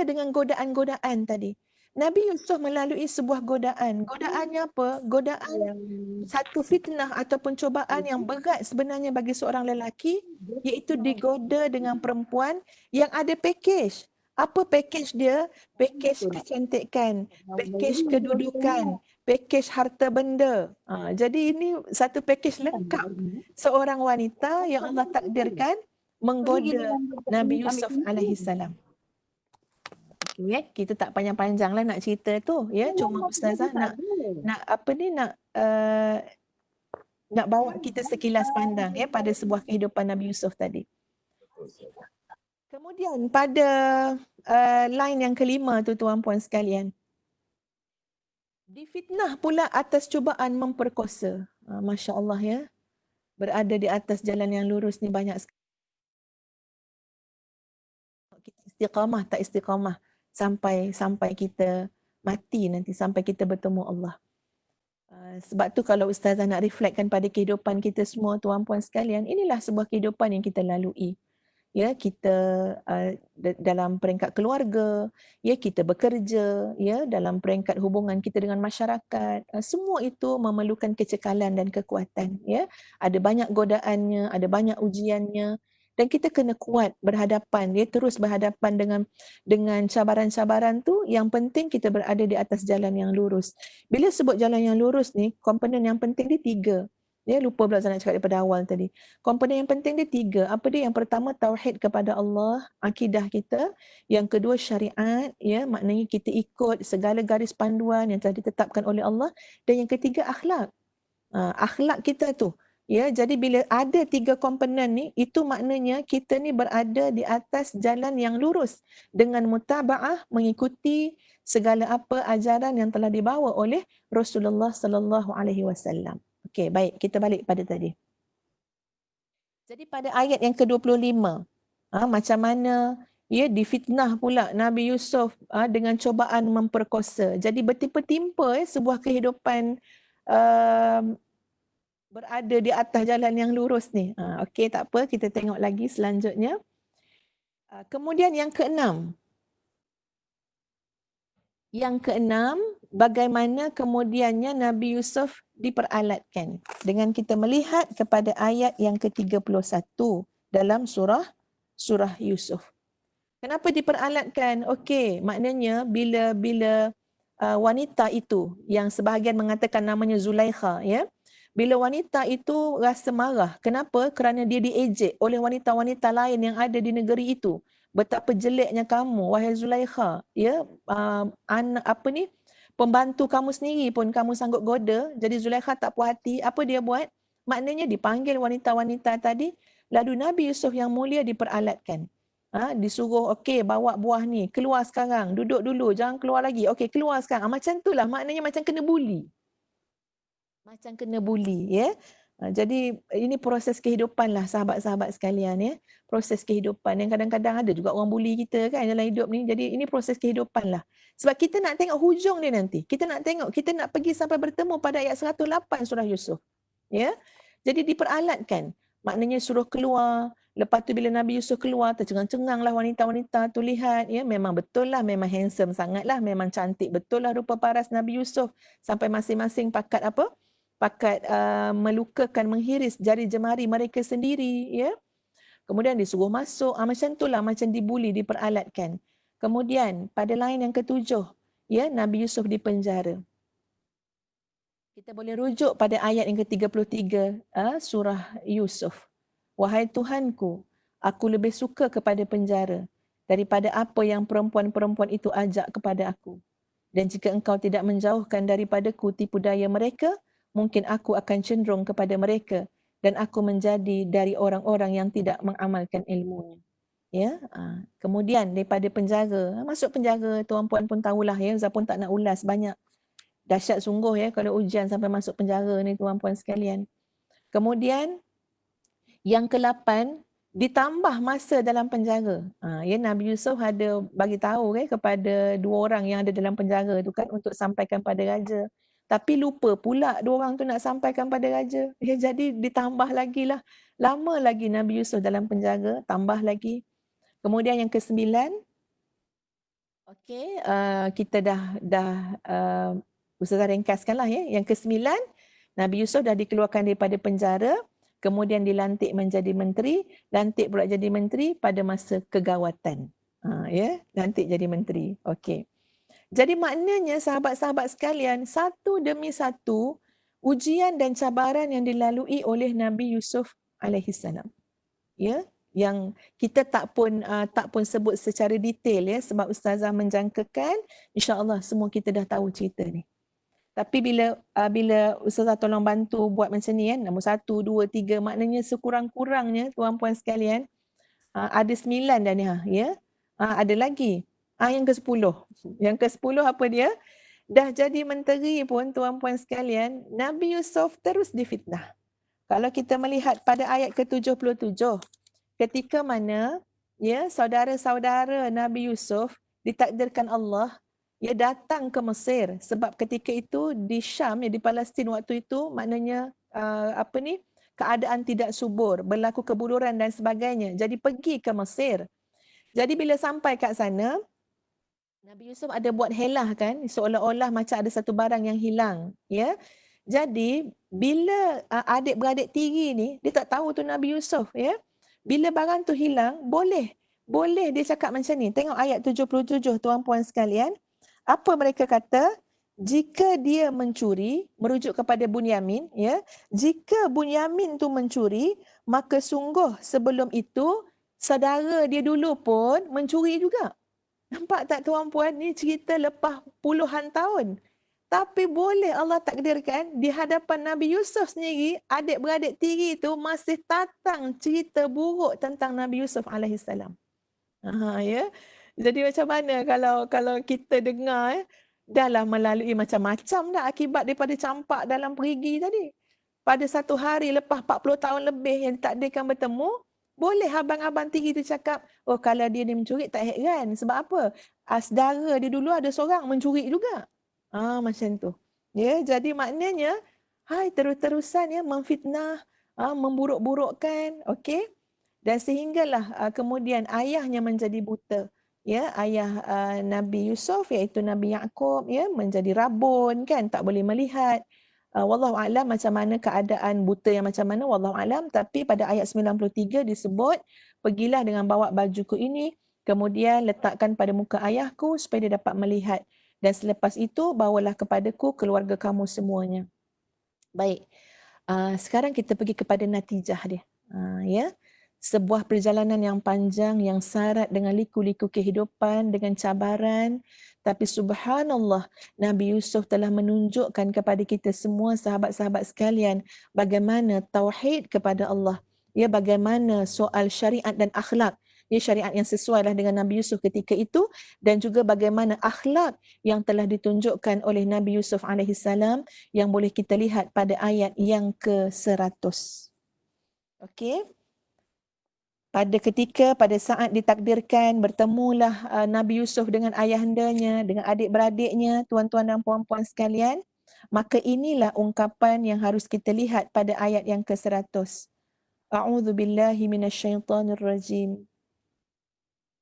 dengan godaan-godaan tadi. Nabi Yusuf melalui sebuah godaan. Godaannya apa? Godaan satu fitnah ataupun cobaan yang berat sebenarnya bagi seorang lelaki, iaitu digoda dengan perempuan yang ada package. Apa package dia? Package kecantikan, package kedudukan, package harta benda. Jadi ini satu package lengkap seorang wanita yang Allah takdirkan menggoda Nabi Yusuf alaihissalam. Ya, kita tak panjang-panjang lah nak cerita tu, ya. Cuma Ustazah nak bawa kita sekilas pandang ya pada sebuah kehidupan Nabi Yusuf tadi. Kemudian pada line yang kelima tu tuan-puan sekalian, difitnah pula atas cubaan memperkosa. Masya Allah ya, berada di atas jalan yang lurus ni banyak sekali. Kita istiqamah tak istiqamah sampai kita mati nanti, sampai kita bertemu Allah. Sebab tu kalau Ustazah nak reflektkan pada kehidupan kita semua tuan-puan sekalian, inilah sebuah kehidupan yang kita lalui. Ya, kita dalam peringkat keluarga, ya, kita bekerja, ya, dalam peringkat hubungan kita dengan masyarakat, semua itu memerlukan kecekalan dan kekuatan, ya. Ada banyak godaannya, ada banyak ujiannya, dan kita kena kuat berhadapan, ya, terus berhadapan dengan cabaran-cabaran tu. Yang penting kita berada di atas jalan yang lurus. Bila sebut jalan yang lurus ni, komponen yang penting dia 3. Ya, lupa pula saya nak cakap daripada awal tadi. Komponen yang penting dia 3. Apa dia? Yang pertama, tauhid kepada Allah, akidah kita. Yang kedua, syariat, ya, maknanya kita ikut segala garis panduan yang telah ditetapkan oleh Allah. Dan yang ketiga, akhlak. Akhlak kita tu. Ya, jadi bila ada 3 komponen ni, itu maknanya kita ni berada di atas jalan yang lurus dengan mutaba'ah, mengikuti segala apa ajaran yang telah dibawa oleh Rasulullah sallallahu alaihi wasallam. Okey, baik, kita balik pada tadi. Jadi pada ayat yang ke-25, macam mana ya difitnah pula Nabi Yusuf dengan cobaan memperkosa. Jadi bertimpa-timpa sebuah kehidupan berada di atas jalan yang lurus ni. Okey, tak apa, kita tengok lagi selanjutnya. Kemudian yang ke-6. Yang ke-6, bagaimana kemudiannya Nabi Yusuf diperalatkan. Dengan kita melihat kepada ayat yang ke-31 dalam surah Yusuf. Kenapa diperalatkan? Okey, maknanya bila wanita itu yang sebahagian mengatakan namanya Zulaikha, ya. Bila wanita itu rasa marah, kenapa? Kerana dia diejek oleh wanita-wanita lain yang ada di negeri itu. Betapa jeleknya kamu, wahai Zulaikha, ya, pembantu kamu sendiri pun kamu sanggup goda. Jadi Zulaikha tak puas hati. Apa dia buat? Maknanya dipanggil wanita-wanita tadi, lalu Nabi Yusuf yang mulia diperalatkan. Disuruh, okey, bawa buah ni, keluar sekarang, duduk dulu, jangan keluar lagi. Okey, keluar sekarang. Macam itulah, maknanya macam kena buli. Macam kena buli, ya. Jadi ini proses kehidupan lah sahabat-sahabat sekalian ya. Proses kehidupan yang kadang-kadang ada juga orang bully kita kan dalam hidup ni. Jadi ini proses kehidupan lah. Sebab kita nak tengok hujung dia nanti. Kita nak pergi sampai bertemu pada ayat 108 surah Yusuf. Ya. Jadi diperalatkan. Maknanya suruh keluar. Lepas tu bila Nabi Yusuf keluar, tercengang-cengang lah wanita-wanita tu lihat. Ya, memang betul lah, memang handsome sangat lah. Memang cantik betul lah rupa paras Nabi Yusuf. Sampai masing-masing pakat apa? Pakat melukakan, menghiris jari jemari mereka sendiri, ya. Kemudian disuruh masuk, macam itulah, macam dibuli, diperalatkan. Kemudian pada line yang ke-7, ya, Nabi Yusuf dipenjara. Kita boleh rujuk pada ayat yang ke-33 surah Yusuf. Wahai Tuhanku, aku lebih suka kepada penjara daripada apa yang perempuan-perempuan itu ajak kepada aku. Dan jika engkau tidak menjauhkan daripadaku tipu daya mereka, mungkin aku akan cenderung kepada mereka dan aku menjadi dari orang-orang yang tidak mengamalkan ilmunya. Ya, kemudian daripada penjara, masuk penjara, tuan-puan pun tahulah ya, Zah pun tak nak ulas banyak. Dahsyat sungguh ya kalau ujian sampai masuk penjara ni tuan-puan sekalian. Kemudian yang ke-8, ditambah masa dalam penjara. Ya, Nabi Yusuf ada bagi tahu kepada 2 orang yang ada dalam penjara tu kan untuk sampaikan pada raja. Tapi lupa pula 2 orang tu nak sampaikan pada raja. Ya, jadi ditambah lagi lah. Lama lagi Nabi Yusuf dalam penjara, tambah lagi. Kemudian yang ke-9, okey, kita dah Ustazah ringkaskanlah ya. Yang ke-9, Nabi Yusuf dah dikeluarkan daripada penjara. Kemudian dilantik menjadi menteri, lantik pula jadi menteri pada masa kegawatan. Ya, lantik jadi menteri. Okey. Jadi maknanya sahabat-sahabat sekalian, satu demi satu ujian dan cabaran yang dilalui oleh Nabi Yusuf alaihissalam. Ya, yang kita tak pun sebut secara detail ya sebab ustazah menjangkakan insya-Allah semua kita dah tahu cerita ni. Tapi bila ustazah tolong bantu buat macam ni kan, nombor 1, 2, 3, maknanya sekurang-kurangnya tuan-puan sekalian, ada 9 dah ni ya. Ada lagi. Yang ke-10. Yang ke-10 apa dia? Dah jadi menteri pun tuan-puan sekalian, Nabi Yusuf terus difitnah. Kalau kita melihat pada ayat ke-77, ketika mana ya saudara-saudara Nabi Yusuf ditakdirkan Allah ia datang ke Mesir sebab ketika itu di Syam, di Palestin waktu itu maknanya keadaan tidak subur, berlaku kebuluran dan sebagainya. Jadi pergi ke Mesir. Jadi bila sampai kat sana, Nabi Yusuf ada buat helah kan, seolah-olah macam ada satu barang yang hilang, ya. Jadi bila adik-beradik tiri ni, dia tak tahu tu Nabi Yusuf, ya. Bila barang tu hilang, boleh dia cakap macam ni. Tengok ayat 77 tuan-puan sekalian. Apa mereka kata? Jika dia mencuri, merujuk kepada Bunyamin, ya. Jika Bunyamin tu mencuri, maka sungguh sebelum itu saudara dia dulu pun mencuri juga. Nampak tak tuan-puan, ni cerita lepas puluhan tahun. Tapi boleh Allah takdirkan di hadapan Nabi Yusuf sendiri, adik-beradik tiri itu masih datang cerita buruk tentang Nabi Yusuf alaihissalam. Ya. Jadi macam mana kalau kita dengar dah lah melalui macam-macam dah akibat daripada campak dalam perigi tadi. Pada satu hari lepas 40 tahun lebih yang ditakdirkan bertemu, boleh abang-abang tiri tu cakap, oh kalau dia ni mencuri tak heran. Sebab apa? Saudara dia dulu ada seorang mencuri juga. Macam tu. Ya, jadi maknanya terus-terusan ya memfitnah, memburuk-burukkan, okey? Dan sehinggalah kemudian ayahnya menjadi buta. Ya, ayah Nabi Yusuf iaitu Nabi Yaqub ya menjadi rabun kan, tak boleh melihat. Wallahu a'lam macam mana keadaan buta yang macam mana, wallahu a'lam, tapi pada ayat 93 disebut, pergilah dengan bawa bajuku ini, kemudian letakkan pada muka ayahku supaya dia dapat melihat. Dan selepas itu bawalah kepadaku keluarga kamu semuanya. Baik. Sekarang kita pergi kepada natijah dia. Ya. Sebuah perjalanan yang panjang yang syarat dengan liku-liku kehidupan, dengan cabaran. Tapi subhanallah, Nabi Yusuf telah menunjukkan kepada kita semua sahabat-sahabat sekalian bagaimana tauhid kepada Allah. Ya, bagaimana soal syariat dan akhlak syariat yang sesuai lah dengan Nabi Yusuf ketika itu, dan juga bagaimana akhlak yang telah ditunjukkan oleh Nabi Yusuf alaihissalam yang boleh kita lihat pada ayat yang ke-100. Okey. Pada saat ditakdirkan bertemulah Nabi Yusuf dengan ayahandanya, dengan adik-beradiknya, tuan-tuan dan puan-puan sekalian, maka inilah ungkapan yang harus kita lihat pada ayat yang ke-100. A'udzu billahi minasyaitonir rajim.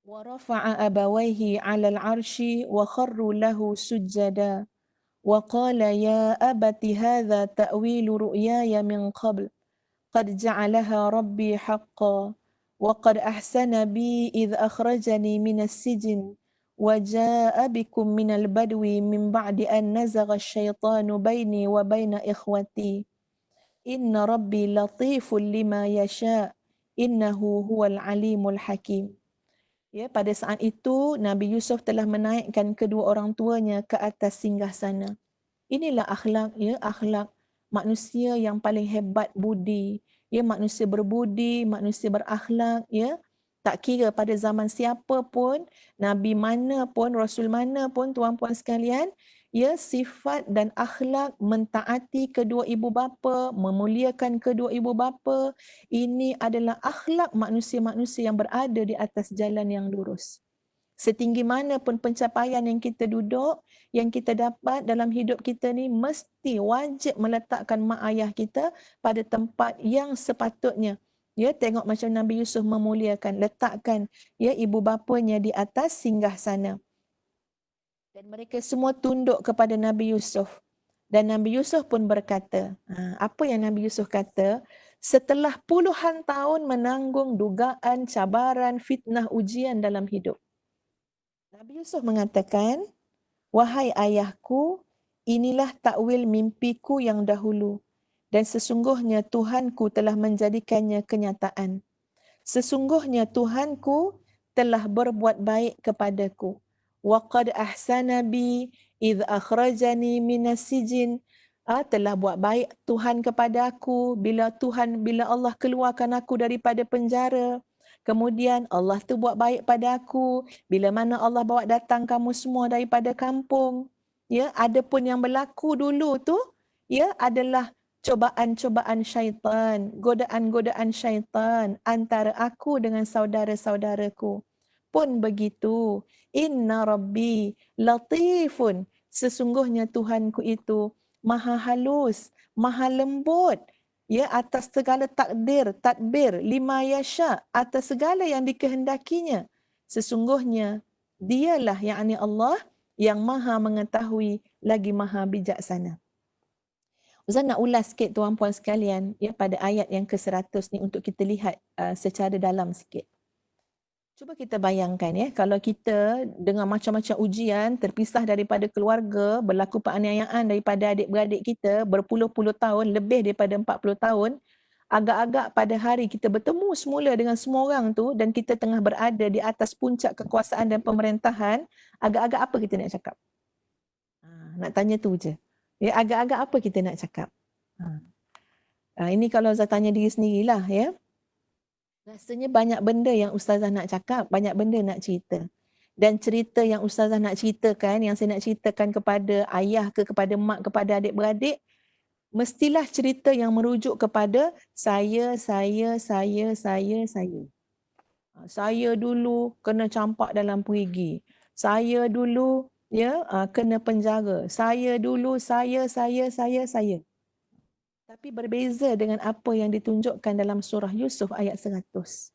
Wa rafa'a abawayhi 'alal 'arsy wa kharru lahu sujada wa qala ya abati hadza ta'wilu ru'yaya min qabl qad ja'alaha rabbi haqqan وقد أحسن بي إذ أخرجني من السجن وجاء بكم من البدو من بعد أن نزغ الشيطان بيني وبين إخوتي إن ربي لطيف لما يشاء إنه هو العليم الحكيم. Ya, pada saat itu Nabi Yusuf telah menaikkan kedua orang tuanya ke atas singgasana. Inilah akhlak, ya, akhlak manusia yang paling hebat budi. Ya, manusia berbudi, manusia berakhlak, ya. Tak kira pada zaman siapa pun, Nabi mana pun, Rasul mana pun, tuan-puan sekalian, ya, sifat dan akhlak mentaati kedua ibu bapa, memuliakan kedua ibu bapa, ini adalah akhlak manusia-manusia yang berada di atas jalan yang lurus. Setinggi mana pun pencapaian yang kita duduk, yang kita dapat dalam hidup kita ni, mesti wajib meletakkan mak ayah kita pada tempat yang sepatutnya. Ya, tengok macam Nabi Yusuf memuliakan, letakkan ya ibu bapanya di atas singgahsana. Dan mereka semua tunduk kepada Nabi Yusuf. Dan Nabi Yusuf pun berkata, apa yang Nabi Yusuf kata? Setelah puluhan tahun menanggung dugaan, cabaran, fitnah, ujian dalam hidup, Nabi Yusuf mengatakan, wahai ayahku, inilah takwil mimpiku yang dahulu, dan sesungguhnya Tuhanku telah menjadikannya kenyataan. Sesungguhnya Tuhanku telah berbuat baik kepadaku. Wa qad ahsana bi idh akhrajani minas sijin. Telah buat baik Tuhan kepadaku bila Allah keluarkan aku daripada penjara. Kemudian Allah tu buat baik pada aku bila mana Allah bawa datang kamu semua daripada kampung. Ya, ada pun yang berlaku dulu tu, ya, adalah cobaan-cobaan syaitan, godaan-godaan syaitan antara aku dengan saudara-saudaraku. Pun begitu, inna rabbi latifun, sesungguhnya Tuhanku itu maha halus, maha lembut, ya, atas segala tadbir, lima yasha, atas segala yang dikehendakinya. Sesungguhnya dialah, yakni Allah, yang maha mengetahui lagi maha bijaksana. Ustaz nak ulas sikit tuan-puan sekalian, ya, pada ayat yang ke-100 ni untuk kita lihat secara dalam sikit. Cuba kita bayangkan, ya, kalau kita dengan macam-macam ujian, terpisah daripada keluarga, berlaku penganiayaan daripada adik-beradik kita berpuluh-puluh tahun, lebih daripada 40 tahun, agak-agak pada hari kita bertemu semula dengan semua orang tu dan kita tengah berada di atas puncak kekuasaan dan pemerintahan, agak-agak apa kita nak cakap? Nak tanya tu je. Ya, agak-agak apa kita nak cakap? Ini kalau Ustaz tanya diri sendirilah, ya. Rasanya banyak benda yang Ustazah nak cakap, banyak benda nak cerita. Dan cerita yang Ustazah nak ceritakan, yang saya nak ceritakan kepada ayah ke, kepada mak, kepada adik-beradik, mestilah cerita yang merujuk kepada saya. Saya dulu kena campak dalam perigi. Saya dulu, ya, kena penjara. Saya dulu, saya. Tapi berbeza dengan apa yang ditunjukkan dalam surah Yusuf ayat 100.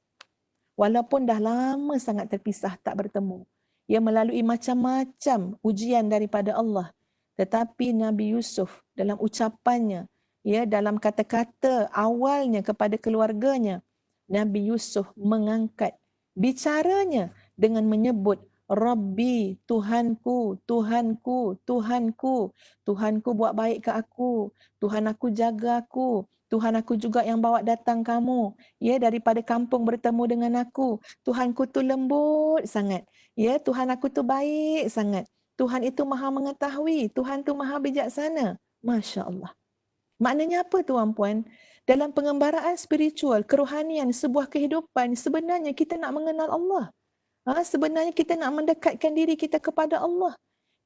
Walaupun dah lama sangat terpisah, tak bertemu. Ia melalui macam-macam ujian daripada Allah. Tetapi Nabi Yusuf dalam ucapannya, ya, dalam kata-kata awalnya kepada keluarganya, Nabi Yusuf mengangkat bicaranya dengan menyebut Rabbi, Tuhanku, Tuhanku, Tuhanku. Tuhanku buat baik ke aku. Tuhan aku jaga aku. Tuhan aku juga yang bawa datang kamu, ya, daripada kampung bertemu dengan aku. Tuhanku tu lembut sangat. Ya, Tuhan aku tu baik sangat. Tuhan itu maha mengetahui. Tuhan tu maha bijaksana. Masya Allah. Maknanya apa tuan-puan? Dalam pengembaraan spiritual, kerohanian, sebuah kehidupan, sebenarnya kita nak mengenal Allah. Sebenarnya kita nak mendekatkan diri kita kepada Allah.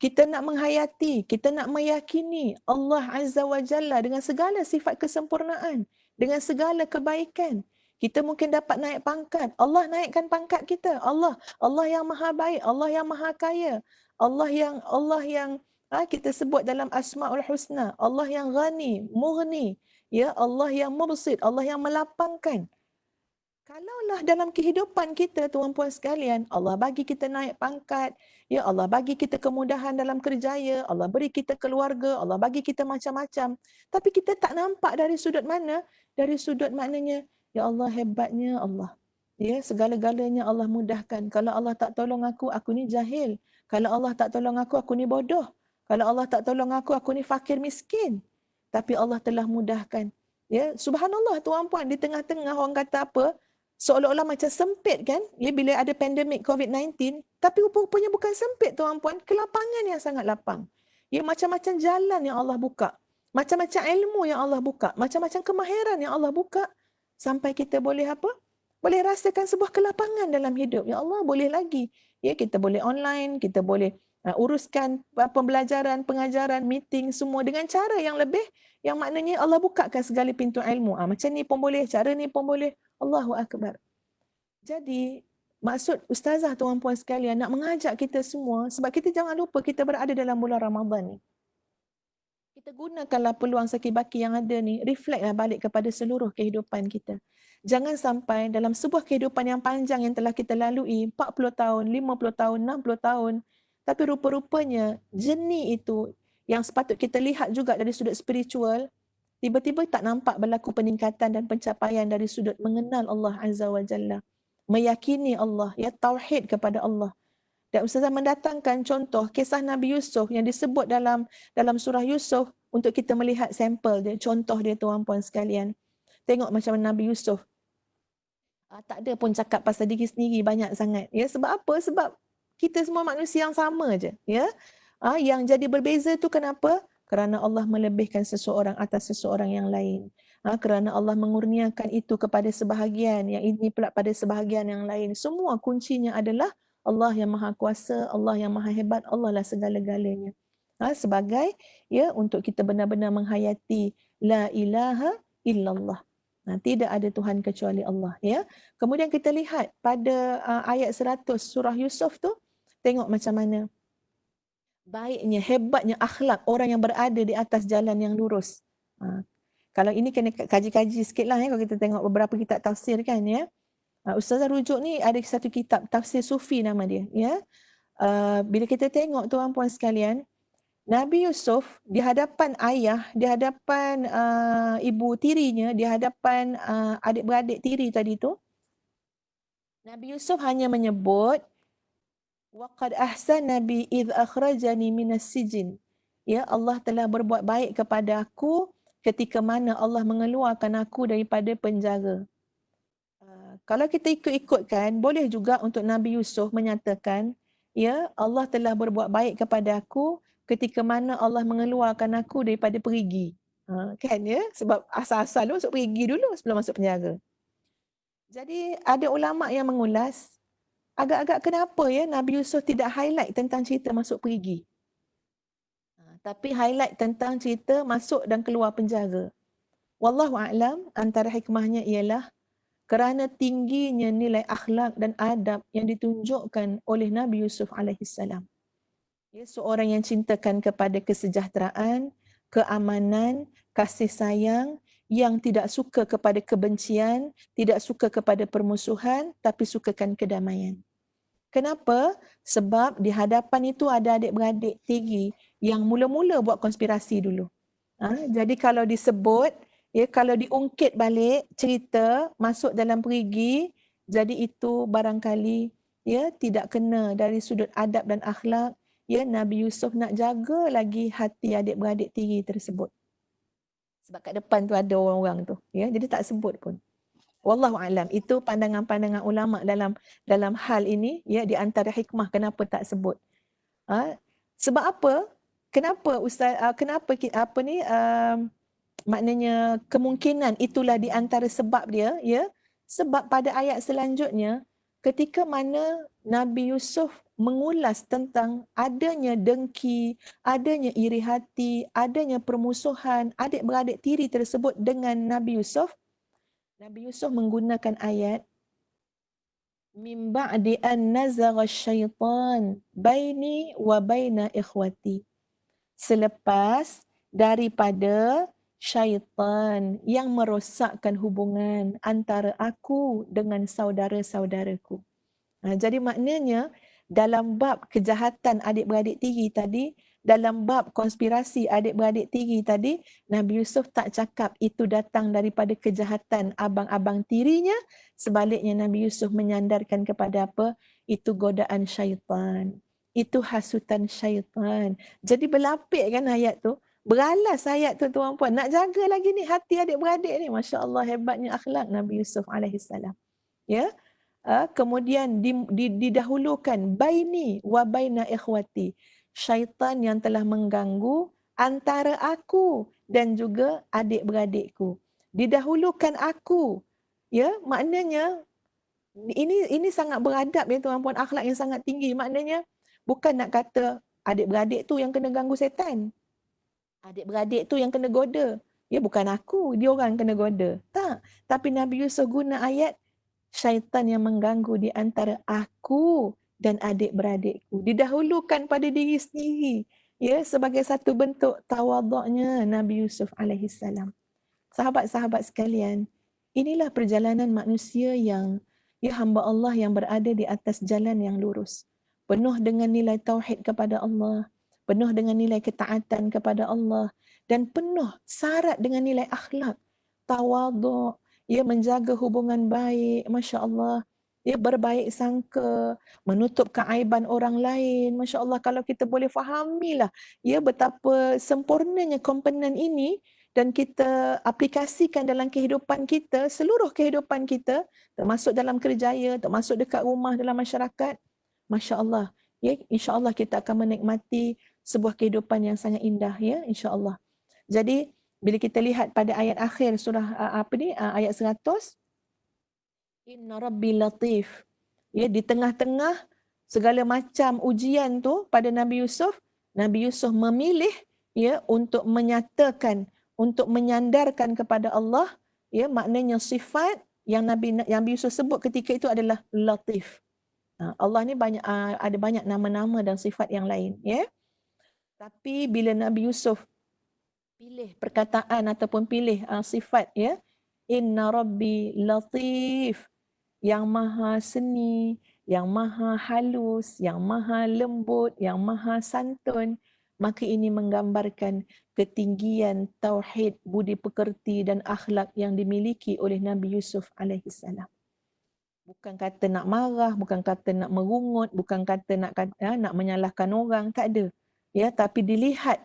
Kita nak menghayati, kita nak meyakini Allah Azza wa Jalla dengan segala sifat kesempurnaan, dengan segala kebaikan. Kita mungkin dapat naik pangkat. Allah naikkan pangkat kita. Allah yang maha baik, Allah yang maha kaya. Allah yang kita sebut dalam Asmaul Husna, Allah yang ghani, mughni, ya, Allah yang mubsid, Allah yang melapangkan. Kalaulah dalam kehidupan kita, tuan-puan sekalian, Allah bagi kita naik pangkat, ya, Allah bagi kita kemudahan dalam kerjaya, Allah beri kita keluarga, Allah bagi kita macam-macam. Tapi kita tak nampak dari sudut mana? Dari sudut maknanya, ya Allah, hebatnya Allah. Ya, segala-galanya Allah mudahkan. Kalau Allah tak tolong aku ni jahil. Kalau Allah tak tolong aku ni bodoh. Kalau Allah tak tolong aku ni fakir miskin. Tapi Allah telah mudahkan. Ya, subhanallah tuan-puan, di tengah-tengah orang kata apa? Seolah-olah macam sempit kan, ya, bila ada pandemik COVID-19, tapi rupanya bukan sempit tuan-puan, kelapangan yang sangat lapang. Ya, macam-macam jalan yang Allah buka, macam-macam ilmu yang Allah buka, macam-macam kemahiran yang Allah buka, sampai kita boleh apa? Boleh rasakan sebuah kelapangan dalam hidup. Ya Allah, boleh lagi. Ya, kita boleh online, kita boleh uruskan pembelajaran, pengajaran, meeting semua dengan cara yang lebih, yang maknanya Allah bukakan segala pintu ilmu. Macam ni pun boleh, cara ni pun boleh. Allahu Akbar. Jadi, maksud ustazah tuan-puan sekalian nak mengajak kita semua, sebab kita jangan lupa kita berada dalam bulan Ramadan ni. Kita gunakanlah peluang sakit-baki yang ada ni, reflektlah balik kepada seluruh kehidupan kita. Jangan sampai dalam sebuah kehidupan yang panjang yang telah kita lalui, 40 tahun, 50 tahun, 60 tahun, tapi rupa-rupanya jenis itu yang sepatut kita lihat juga dari sudut spiritual, tiba-tiba tak nampak berlaku peningkatan dan pencapaian dari sudut mengenal Allah Azza wa Jalla, meyakini Allah, ya, tauhid kepada Allah. Dan Ustazah mendatangkan contoh kisah Nabi Yusuf yang disebut dalam surah Yusuf untuk kita melihat sampel dia, contoh dia tuan-puan sekalian. Tengok macam Nabi Yusuf. Tak ada pun cakap pasal diri sendiri banyak sangat. Ya, sebab apa? Sebab kita semua manusia yang sama je, ya. Yang jadi berbeza tu kenapa? Kerana Allah melebihkan seseorang atas seseorang yang lain. Kerana Allah mengurniakan itu kepada sebahagian, yang ini pula pada sebahagian yang lain. Semua kuncinya adalah Allah yang maha kuasa, Allah yang maha hebat, Allah lah segala-galanya. Sebagai, ya, untuk kita benar-benar menghayati la ilaha illallah. Tidak ada Tuhan kecuali Allah, ya. Kemudian kita lihat pada ayat 100 surah Yusuf tu, tengok macam mana baiknya, hebatnya akhlak orang yang berada di atas jalan yang lurus. Kalau ini kena kaji-kaji sikit lah, ya, kalau kita tengok beberapa kitab tafsir kan, ya. Ustazah rujuk ni ada satu kitab tafsir Sufi nama dia, ya. Bila kita tengok tuan-puan sekalian, Nabi Yusuf di hadapan ayah, di hadapan ibu tirinya, di hadapan adik-beradik tiri tadi tu, Nabi Yusuf hanya menyebut waqad ahsana bi idh akhrajani minas sijin. Ya, Allah telah berbuat baik kepada aku ketika mana Allah mengeluarkan aku daripada penjara. Kalau kita ikut-ikutkan, boleh juga untuk Nabi Yusuf menyatakan, ya, Allah telah berbuat baik kepada aku ketika mana Allah mengeluarkan aku daripada perigi. Kan, ya? Sebab asal-asal masuk perigi dulu sebelum masuk penjara. Jadi ada ulama yang mengulas, agak-agak kenapa, ya, Nabi Yusuf tidak highlight tentang cerita masuk perigi. Tapi highlight tentang cerita masuk dan keluar penjara. Wallahu a'lam, antara hikmahnya ialah kerana tingginya nilai akhlak dan adab yang ditunjukkan oleh Nabi Yusuf alaihissalam. Ya, seorang yang cintakan kepada kesejahteraan, keamanan, kasih sayang, yang tidak suka kepada kebencian, tidak suka kepada permusuhan, tapi sukakan kedamaian. Kenapa? Sebab di hadapan itu ada adik-beradik tiri yang mula-mula buat konspirasi dulu. Jadi kalau disebut, ya, kalau diungkit balik cerita masuk dalam perigi, jadi itu barangkali, ya, tidak kena dari sudut adab dan akhlak. Ya, Nabi Yusuf nak jaga lagi hati adik-beradik tiri tersebut. Sebab kat depan tu ada orang-orang tu, ya, jadi tak sebut pun. Wallahu a'lam, itu pandangan-pandangan ulama dalam hal ini, ya, di antara hikmah kenapa tak sebut. Sebab apa? Kenapa Ustaz, maknanya kemungkinan itulah di antara sebab dia, ya. Sebab pada ayat selanjutnya, ketika mana Nabi Yusuf mengulas tentang adanya dengki, adanya iri hati, adanya permusuhan adik-beradik tiri tersebut dengan Nabi Yusuf menggunakan ayat min ba'di an nazagha syaitan baini wa baina ikhwati. Selepas daripada syaitan yang merosakkan hubungan antara aku dengan saudara-saudaraku. Jadi maknanya dalam bab kejahatan adik-beradik tiri tadi, dalam bab konspirasi adik-beradik tiri tadi, Nabi Yusuf tak cakap itu datang daripada kejahatan abang-abang tirinya. Sebaliknya Nabi Yusuf menyandarkan kepada apa? Itu godaan syaitan. Itu hasutan syaitan. Jadi berlapik kan ayat tu. Beralas ayat tu tuan-puan. Nak jaga lagi ni hati adik-beradik ni. Masya Allah hebatnya akhlak Nabi Yusuf alaihissalam. Ya. Kemudian didahulukan baini wa baina ikhwati. Syaitan yang telah mengganggu antara aku dan juga adik-beradikku. Didahulukan aku. Ya, maknanya ini sangat beradab ya tuan-puan, akhlak yang sangat tinggi. Maknanya bukan nak kata adik-beradik tu yang kena ganggu setan. Adik-beradik tu yang kena goda. Ya, bukan aku, dia orang kena goda. Tak. Tapi Nabi Yusuf guna ayat syaitan yang mengganggu di antara aku dan adik-beradikku. Didahulukan pada diri sendiri. Ya, sebagai satu bentuk tawaduknya Nabi Yusuf alaihissalam. Sahabat-sahabat sekalian, inilah perjalanan manusia yang, ya hamba Allah yang berada di atas jalan yang lurus. Penuh dengan nilai tauhid kepada Allah, penuh dengan nilai ketaatan kepada Allah, dan penuh syarat dengan nilai akhlak, tawaduk, ya menjaga hubungan baik, Masya Allah, ya berbaik sangka, menutup keaiban orang lain. Masya Allah, kalau kita boleh fahamilah ya betapa sempurnanya komponen ini dan kita aplikasikan dalam kehidupan kita, seluruh kehidupan kita, termasuk dalam kerjaya, termasuk dekat rumah, dalam masyarakat, Masya Allah, ya, insya Allah kita akan menikmati sebuah kehidupan yang sangat indah, ya, insya Allah. Jadi bila kita lihat pada ayat akhir surah ayat 100, Inna Rabbi Latif, ya, di tengah-tengah segala macam ujian tu pada Nabi Yusuf memilih ya untuk menyatakan, untuk menyandarkan kepada Allah, ya, maknanya sifat yang Nabi Yusuf sebut ketika itu adalah Latif. Allah ni banyak ada banyak nama-nama dan sifat yang lain, ya. Tapi bila Nabi Yusuf pilih perkataan ataupun pilih sifat, ya, Inna Rabbi Latif, yang maha seni, yang maha halus, yang maha lembut, yang maha santun, maka ini menggambarkan ketinggian tauhid, budi pekerti dan akhlak yang dimiliki oleh Nabi Yusuf alaihissalam. Bukan kata nak marah, bukan kata nak merungut, bukan kata nak menyalahkan orang, tak ada. Ya, tapi dilihat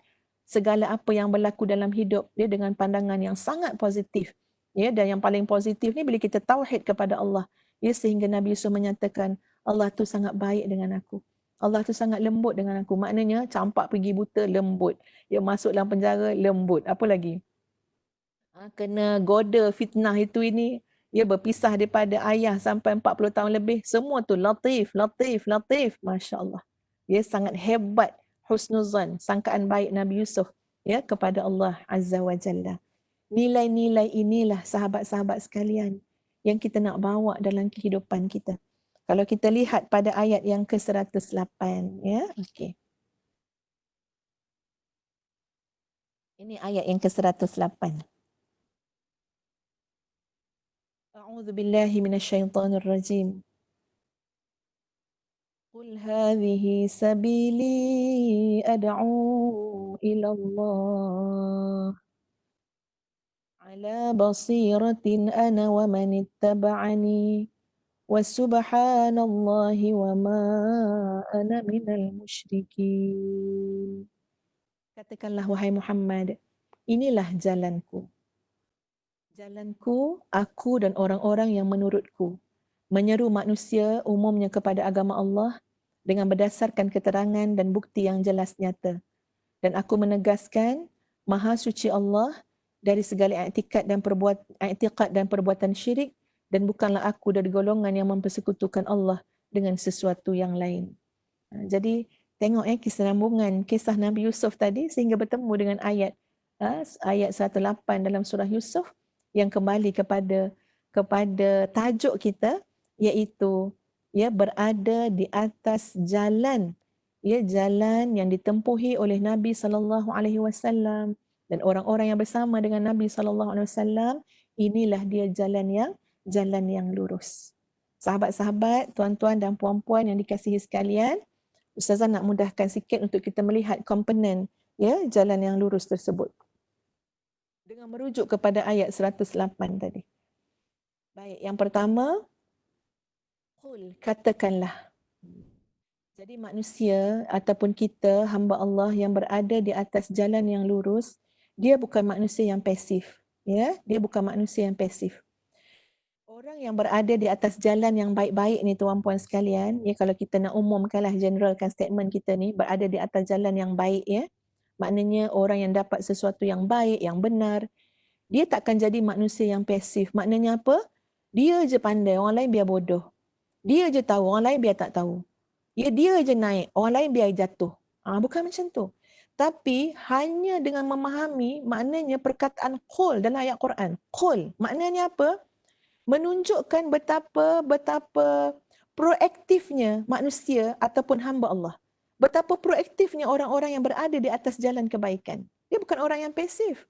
segala apa yang berlaku dalam hidup dia dengan pandangan yang sangat positif. Ya, dan yang paling positif ni bila kita tauhid kepada Allah. Ya, sehingga Nabi Yusuf menyatakan, Allah tu sangat baik dengan aku. Allah tu sangat lembut dengan aku. Maknanya campak pergi buta, lembut. Ya, masuk dalam penjara, lembut. Apa lagi? Kena goda fitnah itu ini, ya, berpisah daripada ayah sampai 40 tahun lebih. Semua tu latif, latif, latif. Masya Allah. Ya, sangat hebat husnuzan, sangkaan baik Nabi Yusuf, ya, kepada Allah Azza wa Jalla. Nilai-nilai inilah sahabat-sahabat sekalian yang kita nak bawa dalam kehidupan kita. Kalau kita lihat pada ayat yang ke-108, ya, okey. Ini ayat yang ke-108. A'udzu billahi minasyaitonir rajim. Qul hadhihi sabili ad'u ila Allah ala basiratin ana wa man ittaba'ani wa subhanallahi wa ma ana minal musyrikin. Katakanlah wahai Muhammad, inilah jalanku. Jalanku, aku dan orang-orang yang menurutku, menyeru manusia umumnya kepada agama Allah dengan berdasarkan keterangan dan bukti yang jelas nyata. Dan aku menegaskan, Maha Suci Allah dari segala i'tikad dan perbuatan syirik, dan bukanlah aku dari golongan yang mempersekutukan Allah dengan sesuatu yang lain. Jadi tengok kesinambungan kisah Nabi Yusuf tadi sehingga bertemu dengan ayat 108 dalam surah Yusuf yang kembali kepada tajuk kita, iaitu berada di atas jalan, jalan yang ditempuhi oleh Nabi SAW dan orang-orang yang bersama dengan Nabi SAW. Inilah dia jalan yang lurus. Sahabat-sahabat, tuan-tuan dan puan-puan yang dikasihi sekalian, Ustazah nak mudahkan sikit untuk kita melihat komponen jalan yang lurus tersebut dengan merujuk kepada ayat 108 tadi. Baik, yang pertama, qul, katakanlah. Jadi manusia ataupun kita, hamba Allah yang berada di atas jalan yang lurus, dia bukan manusia yang pasif. Dia bukan manusia yang pasif. Orang yang berada di atas jalan yang baik-baik ni tuan-puan sekalian, kalau kita nak umumkanlah, generalkan statement kita ni, berada di atas jalan yang baik, maknanya orang yang dapat sesuatu yang baik, yang benar, dia takkan jadi manusia yang pasif. Maknanya apa? Dia je pandai, orang lain biar bodoh. Dia je tahu, orang lain biar tak tahu. Dia je naik, orang lain biar jatuh. Bukan macam tu. Tapi hanya dengan memahami maknanya perkataan qul dalam ayat Quran. Qul, maknanya apa? Menunjukkan betapa proaktifnya manusia ataupun hamba Allah. Betapa proaktifnya orang-orang yang berada di atas jalan kebaikan. Dia bukan orang yang pasif.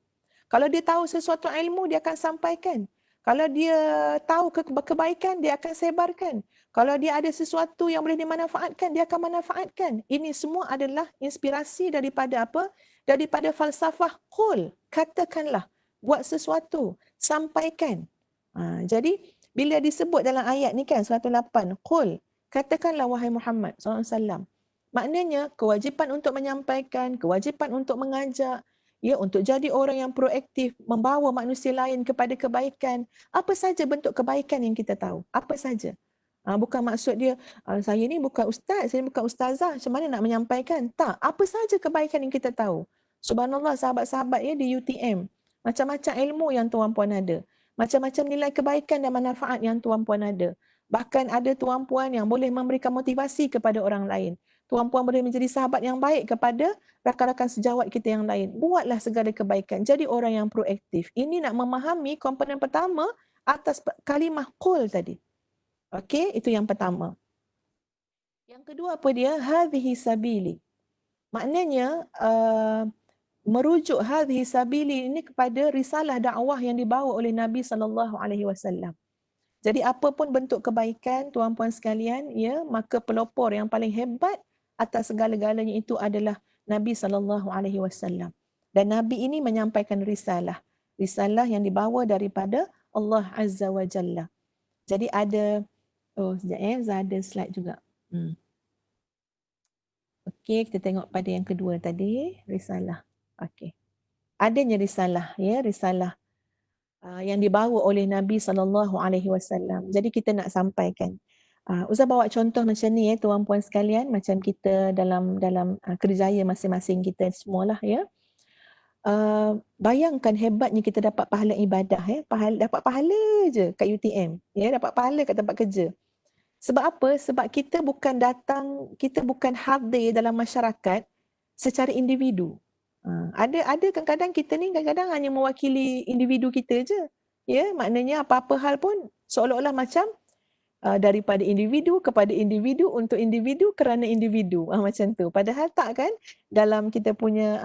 Kalau dia tahu sesuatu ilmu, dia akan sampaikan. Kalau dia tahu kebaikan, dia akan sebarkan. Kalau dia ada sesuatu yang boleh dimanfaatkan, dia akan manfaatkan. Ini semua adalah inspirasi daripada apa? Daripada falsafah qul. Katakanlah, buat sesuatu, sampaikan. Jadi bila disebut dalam ayat ni kan 108, qul, katakanlah wahai Muhammad SAW. Maknanya kewajipan untuk menyampaikan, kewajipan untuk mengajak, untuk jadi orang yang proaktif, membawa manusia lain kepada kebaikan. Apa saja bentuk kebaikan yang kita tahu? Apa saja? Bukan maksud dia, saya ni bukan ustaz, saya bukan ustazah, macam mana nak menyampaikan? Tak, apa saja kebaikan yang kita tahu. Subhanallah, sahabat-sahabat di UTM, macam-macam ilmu yang tuan-puan ada. Macam-macam nilai kebaikan dan manfaat yang tuan-puan ada. Bahkan ada tuan-puan yang boleh memberikan motivasi kepada orang lain. Tuan-puan boleh menjadi sahabat yang baik kepada rakan-rakan sejawat kita yang lain. Buatlah segala kebaikan. Jadi orang yang proaktif. Ini nak memahami komponen pertama atas kalimah qul tadi. Okey, itu yang pertama. Yang kedua apa dia? Hadhihi sabili. Maknanya merujuk hadhihi sabili ini kepada risalah dakwah yang dibawa oleh Nabi SAW. Jadi apapun bentuk kebaikan tuan-puan sekalian, maka pelopor yang paling hebat atas segala-galanya itu adalah Nabi SAW. Dan Nabi ini menyampaikan risalah yang dibawa daripada Allah Azza wa Jalla. Jadi ada, sekejap ada slide juga. Okey, kita tengok pada yang kedua tadi, risalah. Okey. Adanya risalah, risalah yang dibawa oleh Nabi SAW. Jadi kita nak sampaikan. Ustaz bawa contoh macam ni tuan-puan sekalian, macam kita dalam kerjaya masing-masing kita semualah bayangkan hebatnya kita dapat pahala ibadah dapat pahala je kat UTM, dapat pahala kat tempat kerja. Sebab apa? Sebab kita bukan hadir dalam masyarakat secara individu. Ada kadang-kadang kita ni kadang-kadang hanya mewakili individu kita je. Maknanya apa-apa hal pun seolah-olah macam daripada individu kepada individu untuk individu kerana individu. Macam tu. Padahal tak kan? Dalam kita punya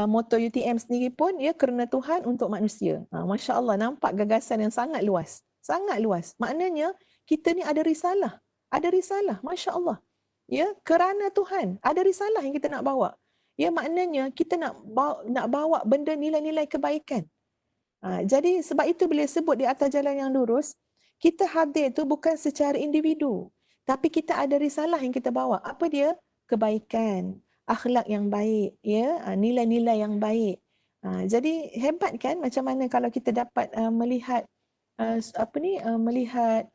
motto UTM sendiri pun kerana Tuhan untuk manusia. Masya Allah, nampak gagasan yang sangat luas. Sangat luas. Maknanya kita ni ada risalah. Ada risalah. Masya Allah. Kerana Tuhan. Ada risalah yang kita nak bawa. Maknanya kita nak bawa benda nilai-nilai kebaikan. Jadi sebab itu bila sebut di atas jalan yang lurus, kita hadir tu bukan secara individu. Tapi kita ada risalah yang kita bawa. Apa dia? Kebaikan. Akhlak yang baik. Nilai-nilai yang baik. Jadi hebat kan macam mana kalau kita dapat melihat melihat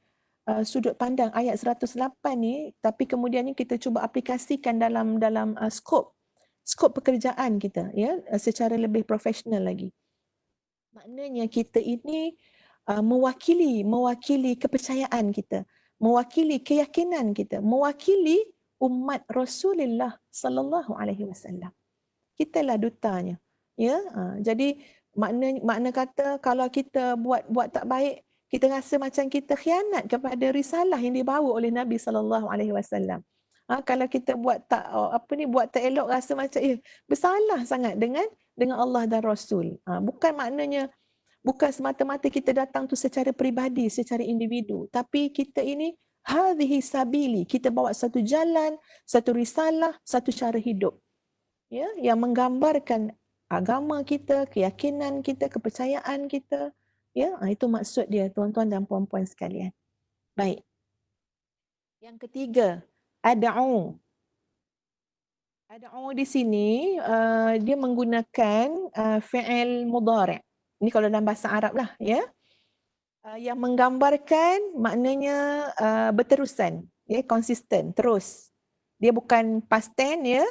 sudut pandang ayat 108 ni, tapi kemudian ni kita cuba aplikasikan dalam skop pekerjaan kita secara lebih profesional lagi. Maknanya kita ini mewakili kepercayaan kita, mewakili keyakinan kita, mewakili umat Rasulullah sallallahu alaihi wasallam. Kitalah dutanya. Ya, jadi makna kata kalau kita buat tak baik, kita rasa macam kita khianat kepada risalah yang dibawa oleh Nabi sallallahu alaihi wasallam. Kalau kita buat tak elok, rasa macam bersalah sangat dengan Allah dan Rasul. Bukan semata-mata kita datang tu secara peribadi, secara individu, tapi kita ini hadhihi sabili, kita bawa satu jalan, satu risalah, satu cara hidup, ya, yang menggambarkan agama kita, keyakinan kita, kepercayaan kita, ya. Itu maksud dia, tuan-tuan dan puan-puan sekalian. Baik. Yang ketiga, ad'u. Ad'u di sini dia menggunakan fi'il mudhari'. Ini kalau dalam bahasa Arab lah, ya. Yang menggambarkan maknanya berterusan, ya, konsisten, terus. Dia bukan past tense, ya,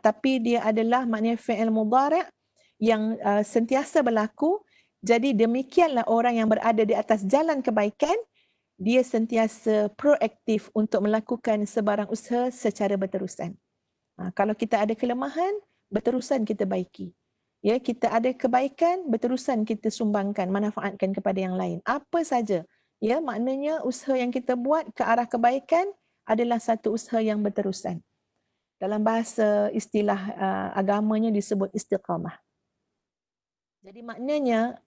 tapi dia adalah maknanya fi'il mudhari' yang sentiasa berlaku. Jadi demikianlah orang yang berada di atas jalan kebaikan, dia sentiasa proaktif untuk melakukan sebarang usaha secara berterusan. Kalau kita ada kelemahan, berterusan kita baiki. Ya, kita ada kebaikan, berterusan kita sumbangkan, manfaatkan kepada yang lain. Apa saja, ya, maknanya usaha yang kita buat ke arah kebaikan adalah satu usaha yang berterusan. Dalam bahasa istilah agamanya disebut istiqamah. Jadi maknanya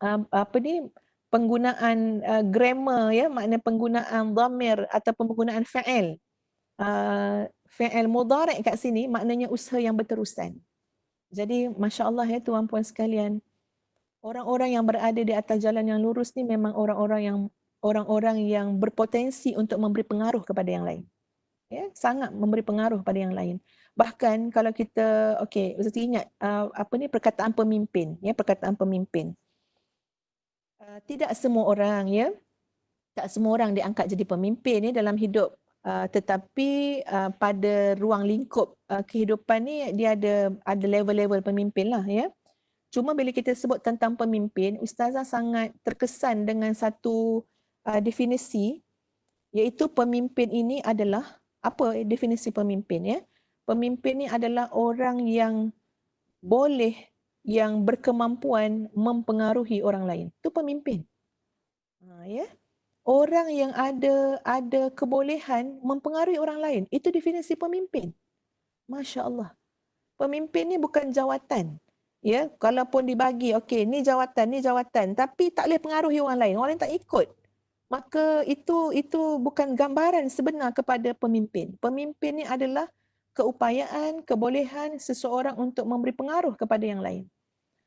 penggunaan grammar, ya, makna penggunaan dhamir ataupun penggunaan fa'il. Fi'il mudhari' kat sini maknanya usaha yang berterusan. Jadi masya-Allah, ya, tuan-puan sekalian, orang-orang yang berada di atas jalan yang lurus ni memang orang-orang yang berpotensi untuk memberi pengaruh kepada yang lain. Ya, sangat memberi pengaruh pada yang lain. Bahkan kalau kita, Ustaz ingat perkataan pemimpin, ya, perkataan pemimpin. Tidak semua orang, ya, tak semua orang diangkat jadi pemimpin, ya, dalam hidup. Tetapi pada ruang lingkup kehidupan ni dia ada level-level pemimpin lah, ya. Cuma bila kita sebut tentang pemimpin, Ustazah sangat terkesan dengan satu definisi, iaitu pemimpin ini adalah, apa definisi pemimpin, ya? Pemimpin ni adalah orang yang berkemampuan mempengaruhi orang lain. Itu pemimpin. Ya. Orang yang ada kebolehan mempengaruhi orang lain, itu definisi pemimpin. Masya Allah. Pemimpin ni bukan jawatan. Ya, kalaupun dibagi, ni jawatan, tapi tak boleh pengaruhi orang lain tak ikut. Maka itu bukan gambaran sebenar kepada pemimpin. Pemimpin ni adalah keupayaan, kebolehan seseorang untuk memberi pengaruh kepada yang lain.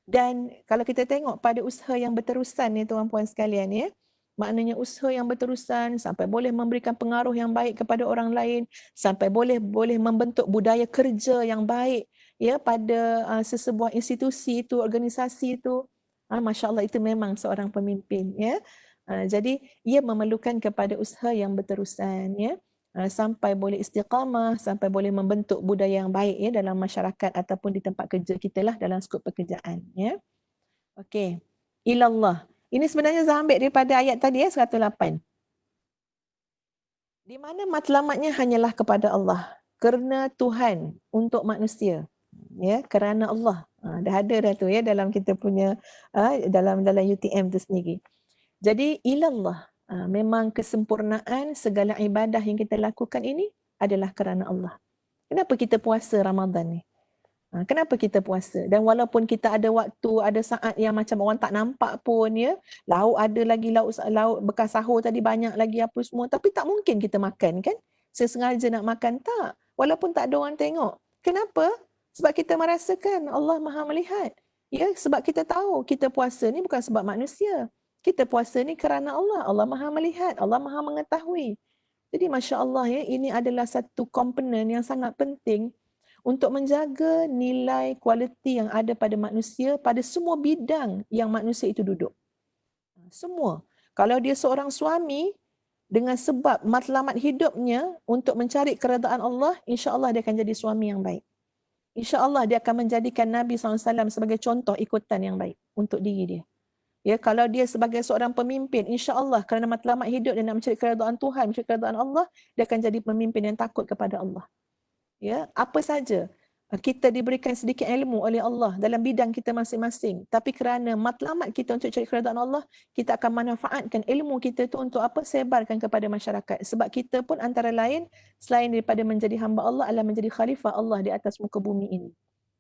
Dan kalau kita tengok pada usaha yang berterusan ni, tuan-puan sekalian, ya, maknanya usaha yang berterusan sampai boleh memberikan pengaruh yang baik kepada orang lain, sampai boleh membentuk budaya kerja yang baik, ya, pada sesebuah institusi itu, organisasi itu. Masya-Allah, itu memang seorang pemimpin, ya. Jadi ia memerlukan kepada usaha yang berterusan, ya, sampai boleh istiqamah, sampai boleh membentuk budaya yang baik, ya, dalam masyarakat ataupun di tempat kerja kita lah, dalam skop pekerjaan, ya. Okey. Ilallah. Ini sebenarnya saya ambil daripada ayat tadi, ya, 108. Di mana matlamatnya hanyalah kepada Allah, kerana Tuhan untuk manusia, ya, kerana Allah. Dah ada dah tu, ya, dalam kita punya dalam UTM tu sendiri. Jadi ilallah, memang kesempurnaan segala ibadah yang kita lakukan ini adalah kerana Allah. Kenapa kita puasa Ramadan ni? Kenapa kita puasa? Dan walaupun kita ada waktu, ada saat yang macam orang tak nampak pun, ya, lauk ada lagi, lauk bekas sahur tadi banyak lagi apa semua, tapi tak mungkin kita makan, kan? Sesengaja nak makan, tak. Walaupun tak ada orang tengok. Kenapa? Sebab kita merasakan Allah Maha melihat. Ya, sebab kita tahu kita puasa ni bukan sebab manusia. Kita puasa ni kerana Allah. Allah Maha melihat, Allah Maha mengetahui. Jadi masya-Allah, ya, ini adalah satu komponen yang sangat penting untuk menjaga nilai kualiti yang ada pada manusia pada semua bidang yang manusia itu duduk. Semua. Kalau dia seorang suami, dengan sebab matlamat hidupnya untuk mencari keredaan Allah, insya-Allah dia akan jadi suami yang baik. Insya-Allah dia akan menjadikan Nabi SAW sebagai contoh ikutan yang baik untuk diri dia. Ya, kalau dia sebagai seorang pemimpin, insya-Allah kerana matlamat hidup dia nak mencari keredaan Tuhan, mencari keredaan Allah, dia akan jadi pemimpin yang takut kepada Allah. Ya, apa saja kita diberikan sedikit ilmu oleh Allah dalam bidang kita masing-masing, tapi kerana matlamat kita untuk cari keredaan Allah, kita akan manfaatkan ilmu kita tu untuk apa? Sebarkan kepada masyarakat. Sebab kita pun antara lain selain daripada menjadi hamba Allah adalah menjadi khalifah Allah di atas muka bumi ini.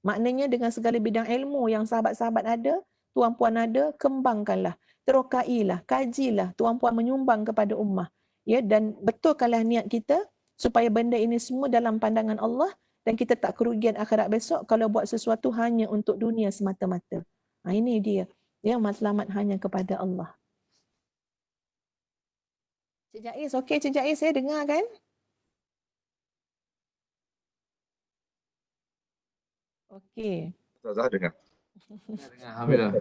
Maknanya dengan segala bidang ilmu yang sahabat-sahabat ada, tuan-puan ada, kembangkanlah, terokailah, kajilah, tuan-puan menyumbang kepada ummah. Ya, dan betulkanlah niat kita supaya benda ini semua dalam pandangan Allah dan kita tak kerugian akhirat besok kalau buat sesuatu hanya untuk dunia semata-mata. Ini dia. Ya, matlamat hanya kepada Allah. Cik Jais, okey Cik Jais, saya dengar kan? Okey. Ustazah dengar. Dengar, Alhamdulillah.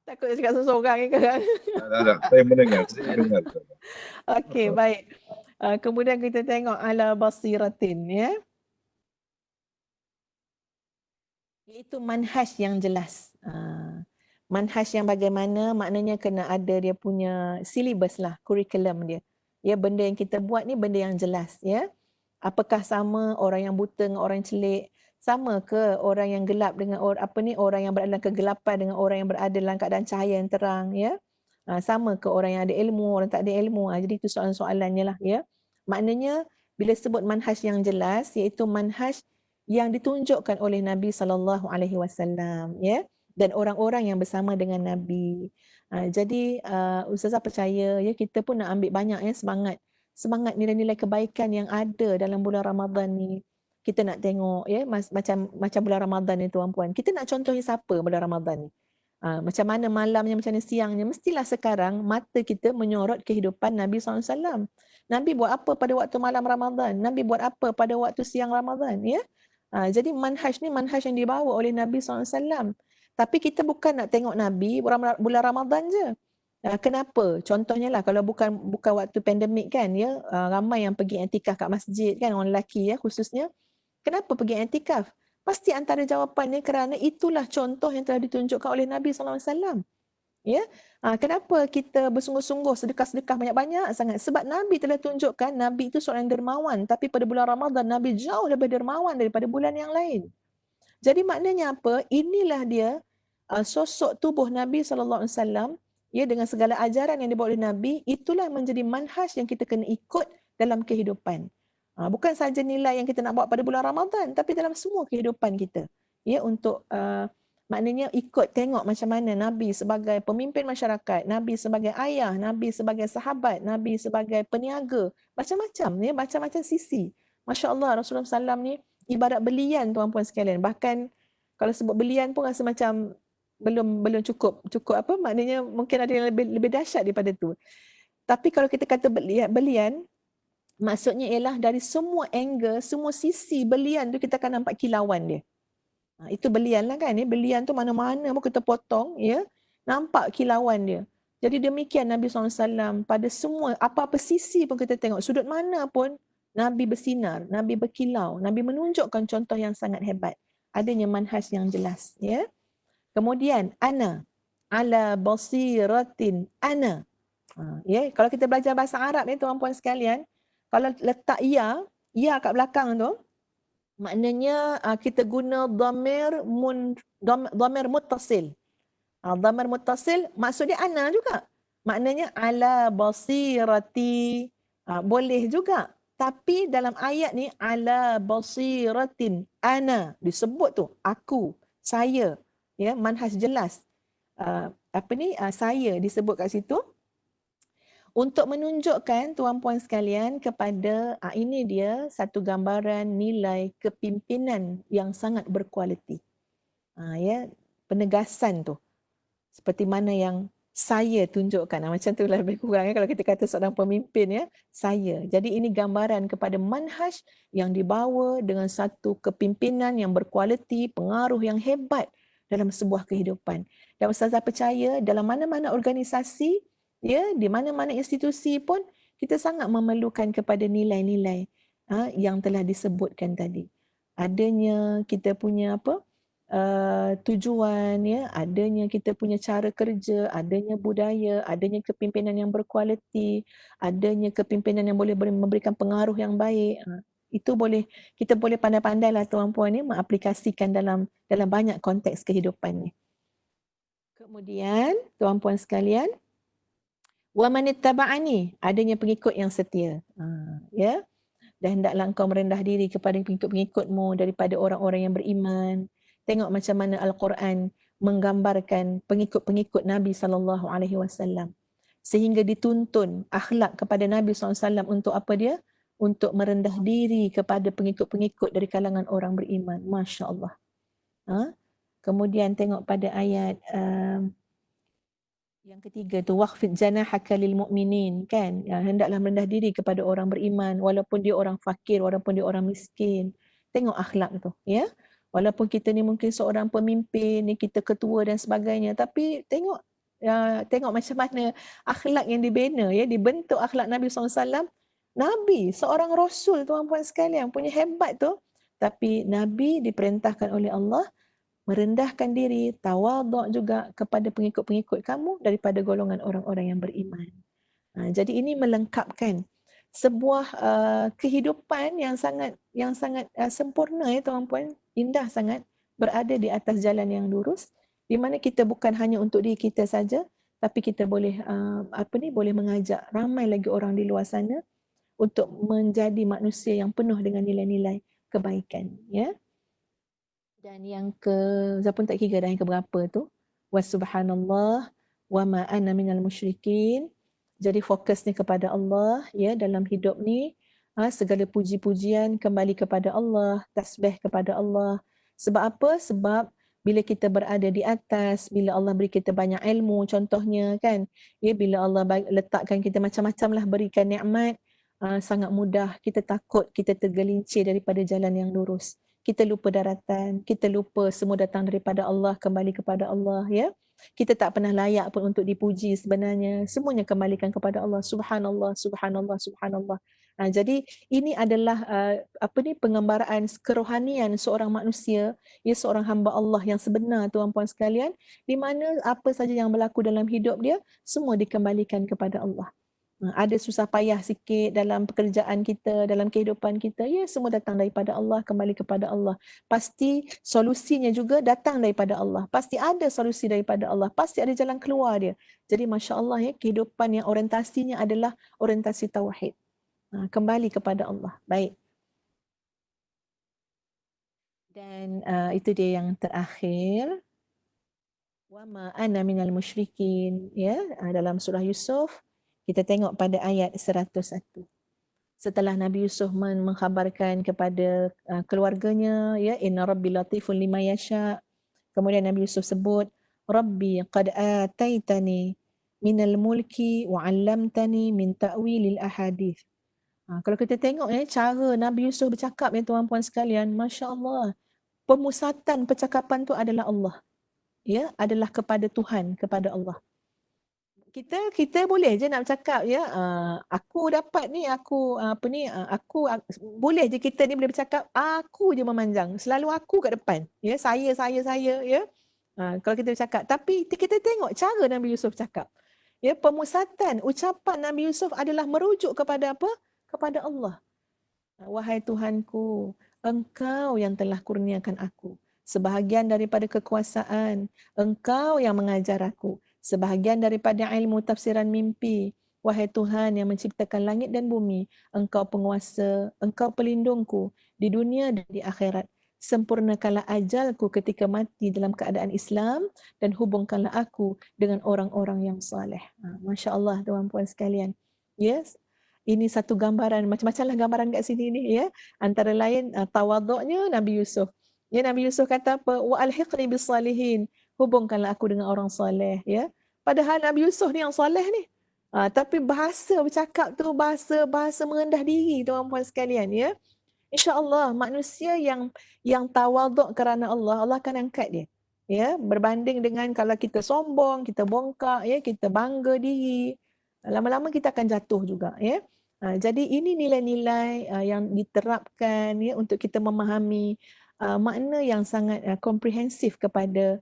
Takut saya cakap seorang ni kan? Tak. Saya mendengar. Saya dengar. Okey, baik. Kemudian kita tengok ala basiratin, ya. Iaitu manhaj yang jelas. Manhaj yang bagaimana, maknanya kena ada dia punya silibus lah, kurikulum dia. Ya, benda yang kita buat ni benda yang jelas, ya. Apakah sama orang yang buta dengan orang yang celik? Sama ke orang yang gelap dengan orang yang berada dalam kegelapan dengan orang yang berada dalam keadaan cahaya yang terang, ya? Sama ke orang yang ada ilmu, orang tak ada ilmu? Jadi itu soalan-soalannya lah, ya. Maknanya bila sebut manhaj yang jelas, iaitu manhaj yang ditunjukkan oleh Nabi SAW, ya, dan orang-orang yang bersama dengan Nabi. Jadi Ustazah percaya, ya, kita pun nak ambil banyak, ya, semangat nilai-nilai kebaikan yang ada dalam bulan Ramadan ni. Kita nak tengok, ya, macam bulan Ramadan ni tuan-puan. Kita nak contohi siapa bulan Ramadan ni? Macam mana malamnya, macam mana siangnya. Mestilah sekarang mata kita menyorot kehidupan Nabi SAW. Nabi buat apa pada waktu malam Ramadan? Nabi buat apa pada waktu siang Ramadan? Ya. Jadi manhaj ni manhaj yang dibawa oleh Nabi SAW. Tapi kita bukan nak tengok Nabi bulan Ramadan je. Kenapa? Contohnya lah kalau bukan waktu pandemik kan, ya, ramai yang pergi i'tikaf kat masjid kan, orang lelaki, ya, khususnya. Kenapa pergi i'tikaf? Pasti antara jawapannya kerana itulah contoh yang telah ditunjukkan oleh Nabi SAW. Ya, kenapa kita bersungguh-sungguh sedekah-sedekah banyak-banyak sangat? Sebab Nabi telah tunjukkan Nabi itu seorang dermawan, tapi pada bulan Ramadan Nabi jauh lebih dermawan daripada bulan yang lain. Jadi maknanya apa? Inilah dia sosok tubuh Nabi SAW, ya, dengan segala ajaran yang dibawa oleh Nabi, itulah menjadi manhaj yang kita kena ikut dalam kehidupan. Bukan saja nilai yang kita nak bawa pada bulan Ramadan, tapi dalam semua kehidupan kita. Ya, untuk maknanya ikut tengok macam mana Nabi sebagai pemimpin masyarakat, Nabi sebagai ayah, Nabi sebagai sahabat, Nabi sebagai peniaga, macam-macam, ya, macam-macam sisi. Masya Allah, Rasulullah SAW ni ibarat belian tuan-puan sekalian. Bahkan kalau sebut belian pun rasa macam belum cukup apa, maknanya mungkin ada yang lebih dahsyat daripada tu. Tapi kalau kita kata belian, maksudnya ialah dari semua angle, semua sisi belian tu kita akan nampak kilauan dia. Itu belian lah kan, belian tu mana-mana pun kita potong, ya, nampak kilauan dia. Jadi demikian Nabi SAW pada semua, apa-apa sisi pun kita tengok, sudut mana pun Nabi bersinar, Nabi berkilau, Nabi menunjukkan contoh yang sangat hebat. Adanya manhaj yang jelas, ya. Kemudian ana ala basiratin ana. Ya, kalau kita belajar bahasa Arab ni tuan-puan sekalian, kalau letak ya kat belakang tu, maknanya kita guna dhamir muttasil. Dhamir muttasil maksud dia ana juga. Maknanya ala basirati. Boleh juga. Tapi dalam ayat ni ala basiratin ana disebut tu aku, saya. Ya, manhaj jelas. Saya disebut kat situ. Untuk menunjukkan tuan-puan sekalian kepada ini dia satu gambaran nilai kepimpinan yang sangat berkualiti. Ya, penegasan tu. Seperti mana yang saya tunjukkan. Macam tu lah lebih kurang, ya, kalau kita kata seorang pemimpin, ya, saya. Jadi ini gambaran kepada manhaj yang dibawa dengan satu kepimpinan yang berkualiti, pengaruh yang hebat dalam sebuah kehidupan. Dan Ustazah percaya dalam mana-mana organisasi, ya, di mana-mana institusi pun kita sangat memerlukan kepada nilai-nilai yang telah disebutkan tadi. Adanya kita punya tujuan, ya, adanya kita punya cara kerja, adanya budaya, adanya kepimpinan yang berkualiti, adanya kepimpinan yang boleh memberikan pengaruh yang baik. Itu boleh, kita boleh pandai-pandailah tuan-puan ni mengaplikasikan dalam banyak konteks kehidupan ni. Kemudian tuan-puan sekalian, wa manittaba'ani, adanya pengikut yang setia. Ya. Dan hendaklah engkau merendah diri kepada pengikut-pengikutmu daripada orang-orang yang beriman. Tengok macam mana Al-Quran menggambarkan pengikut-pengikut Nabi SAW. Sehingga dituntun akhlak kepada Nabi SAW untuk apa dia? Untuk merendah diri kepada pengikut-pengikut dari kalangan orang beriman. Masya Allah. Kemudian tengok pada ayat yang ketiga tu, waqfid janahaka lil mu'minin, kan? Hendaklah merendah diri kepada orang beriman walaupun dia orang fakir, walaupun dia orang miskin. Tengok akhlak tu, ya. Walaupun kita ni mungkin seorang pemimpin, ni kita ketua dan sebagainya, tapi tengok macam mana akhlak yang dibina, ya, dibentuk akhlak Nabi SAW. Nabi, seorang rasul, tuan-puan sekalian, punya hebat tu. Tapi Nabi diperintahkan oleh Allah merendahkan diri, tawaduk juga kepada pengikut-pengikut kamu daripada golongan orang-orang yang beriman. Jadi ini melengkapkan sebuah kehidupan yang sangat sempurna, ya tuan-puan, indah sangat, berada di atas jalan yang lurus, di mana kita bukan hanya untuk diri kita saja, tapi kita boleh boleh mengajak ramai lagi orang di luar sana untuk menjadi manusia yang penuh dengan nilai-nilai kebaikan, ya. Dan yang Zapun tak kira dah yang keberapa tu. Wa subhanallah wa ma ana minal musyrikin. Jadi fokusnya kepada Allah, ya, dalam hidup ni. Segala puji-pujian kembali kepada Allah, tasbih kepada Allah. Sebab apa? Sebab bila kita berada di atas, bila Allah beri kita banyak ilmu, contohnya kan, ya, bila Allah letakkan kita macam-macam lah, berikan nikmat, sangat mudah kita takut kita tergelincir daripada jalan yang lurus. Kita lupa daratan, kita lupa semua datang daripada Allah, kembali kepada Allah, ya. Kita tak pernah layak pun untuk dipuji sebenarnya. Semuanya kembalikan kepada Allah. Subhanallah, subhanallah, subhanallah. Jadi ini adalah penggambaraan kerohanian seorang manusia, ya, seorang hamba Allah yang sebenar, tuan-puan sekalian, di mana apa saja yang berlaku dalam hidup dia semua dikembalikan kepada Allah. Ada susah payah sikit dalam pekerjaan kita, dalam kehidupan kita, ya, semua datang daripada Allah, kembali kepada Allah. Pasti solusinya juga datang daripada Allah. Pasti ada solusi daripada Allah. Pasti ada jalan keluar dia. Jadi Masya Allah, ya, kehidupan yang orientasinya adalah orientasi tauhid. Kembali kepada Allah. Baik. Dan itu dia yang terakhir. Wa ma ana minal musyrikin, ya, dalam surah Yusuf. Kita tengok pada ayat 101. Setelah Nabi Yusuf mengkhabarkan kepada keluarganya, ya, inna rabbi latifun lima yasha. Kemudian Nabi Yusuf sebut, Rabbi qad ataitani minal mulki wa 'allamtani min ta'wilil ahadith. Kalau kita tengok, ya, cara Nabi Yusuf bercakap, ya tuan-puan sekalian, Masya Allah, pemusatan percakapan tu adalah Allah, ya, adalah kepada Tuhan, kepada Allah. Kita boleh je nak bercakap, ya, aku dapat ni, aku boleh je kita ni boleh bercakap, aku je memanjang, selalu aku kat depan, ya, saya, ya. Kalau kita bercakap, tapi kita tengok cara Nabi Yusuf cakap, ya, pemusatan ucapan Nabi Yusuf adalah merujuk kepada apa? Kepada Allah. Wahai Tuhanku, Engkau yang telah kurniakan aku sebahagian daripada kekuasaan, Engkau yang mengajar aku sebahagian daripada ilmu tafsiran mimpi. Wahai Tuhan yang menciptakan langit dan bumi, Engkau penguasa, Engkau pelindungku di dunia dan di akhirat. Sempurnakanlah ajalku ketika mati dalam keadaan Islam dan hubungkanlah aku dengan orang-orang yang saleh. Masya Allah, tuan-puan sekalian. Yes, ini satu gambaran, macam-macam lah gambaran kat sini ni, ya. Antara lain tawaduknya Nabi Yusuf. Ya, Nabi Yusuf kata apa? Wa alhiqni bis salihin. Hubungkanlah aku dengan orang soleh, ya. Padahal Nabi Yusuf ni yang soleh ni. Tapi bahasa bercakap tu bahasa merendah diri, tuan-puan sekalian, ya. InsyaAllah manusia yang tawaduk kerana Allah, Allah akan angkat dia. Ya, berbanding dengan kalau kita sombong, kita bongkak, ya, kita bangga diri, lama-lama kita akan jatuh juga, ya. Jadi ini nilai-nilai yang diterapkan, ya, untuk kita memahami makna yang sangat komprehensif kepada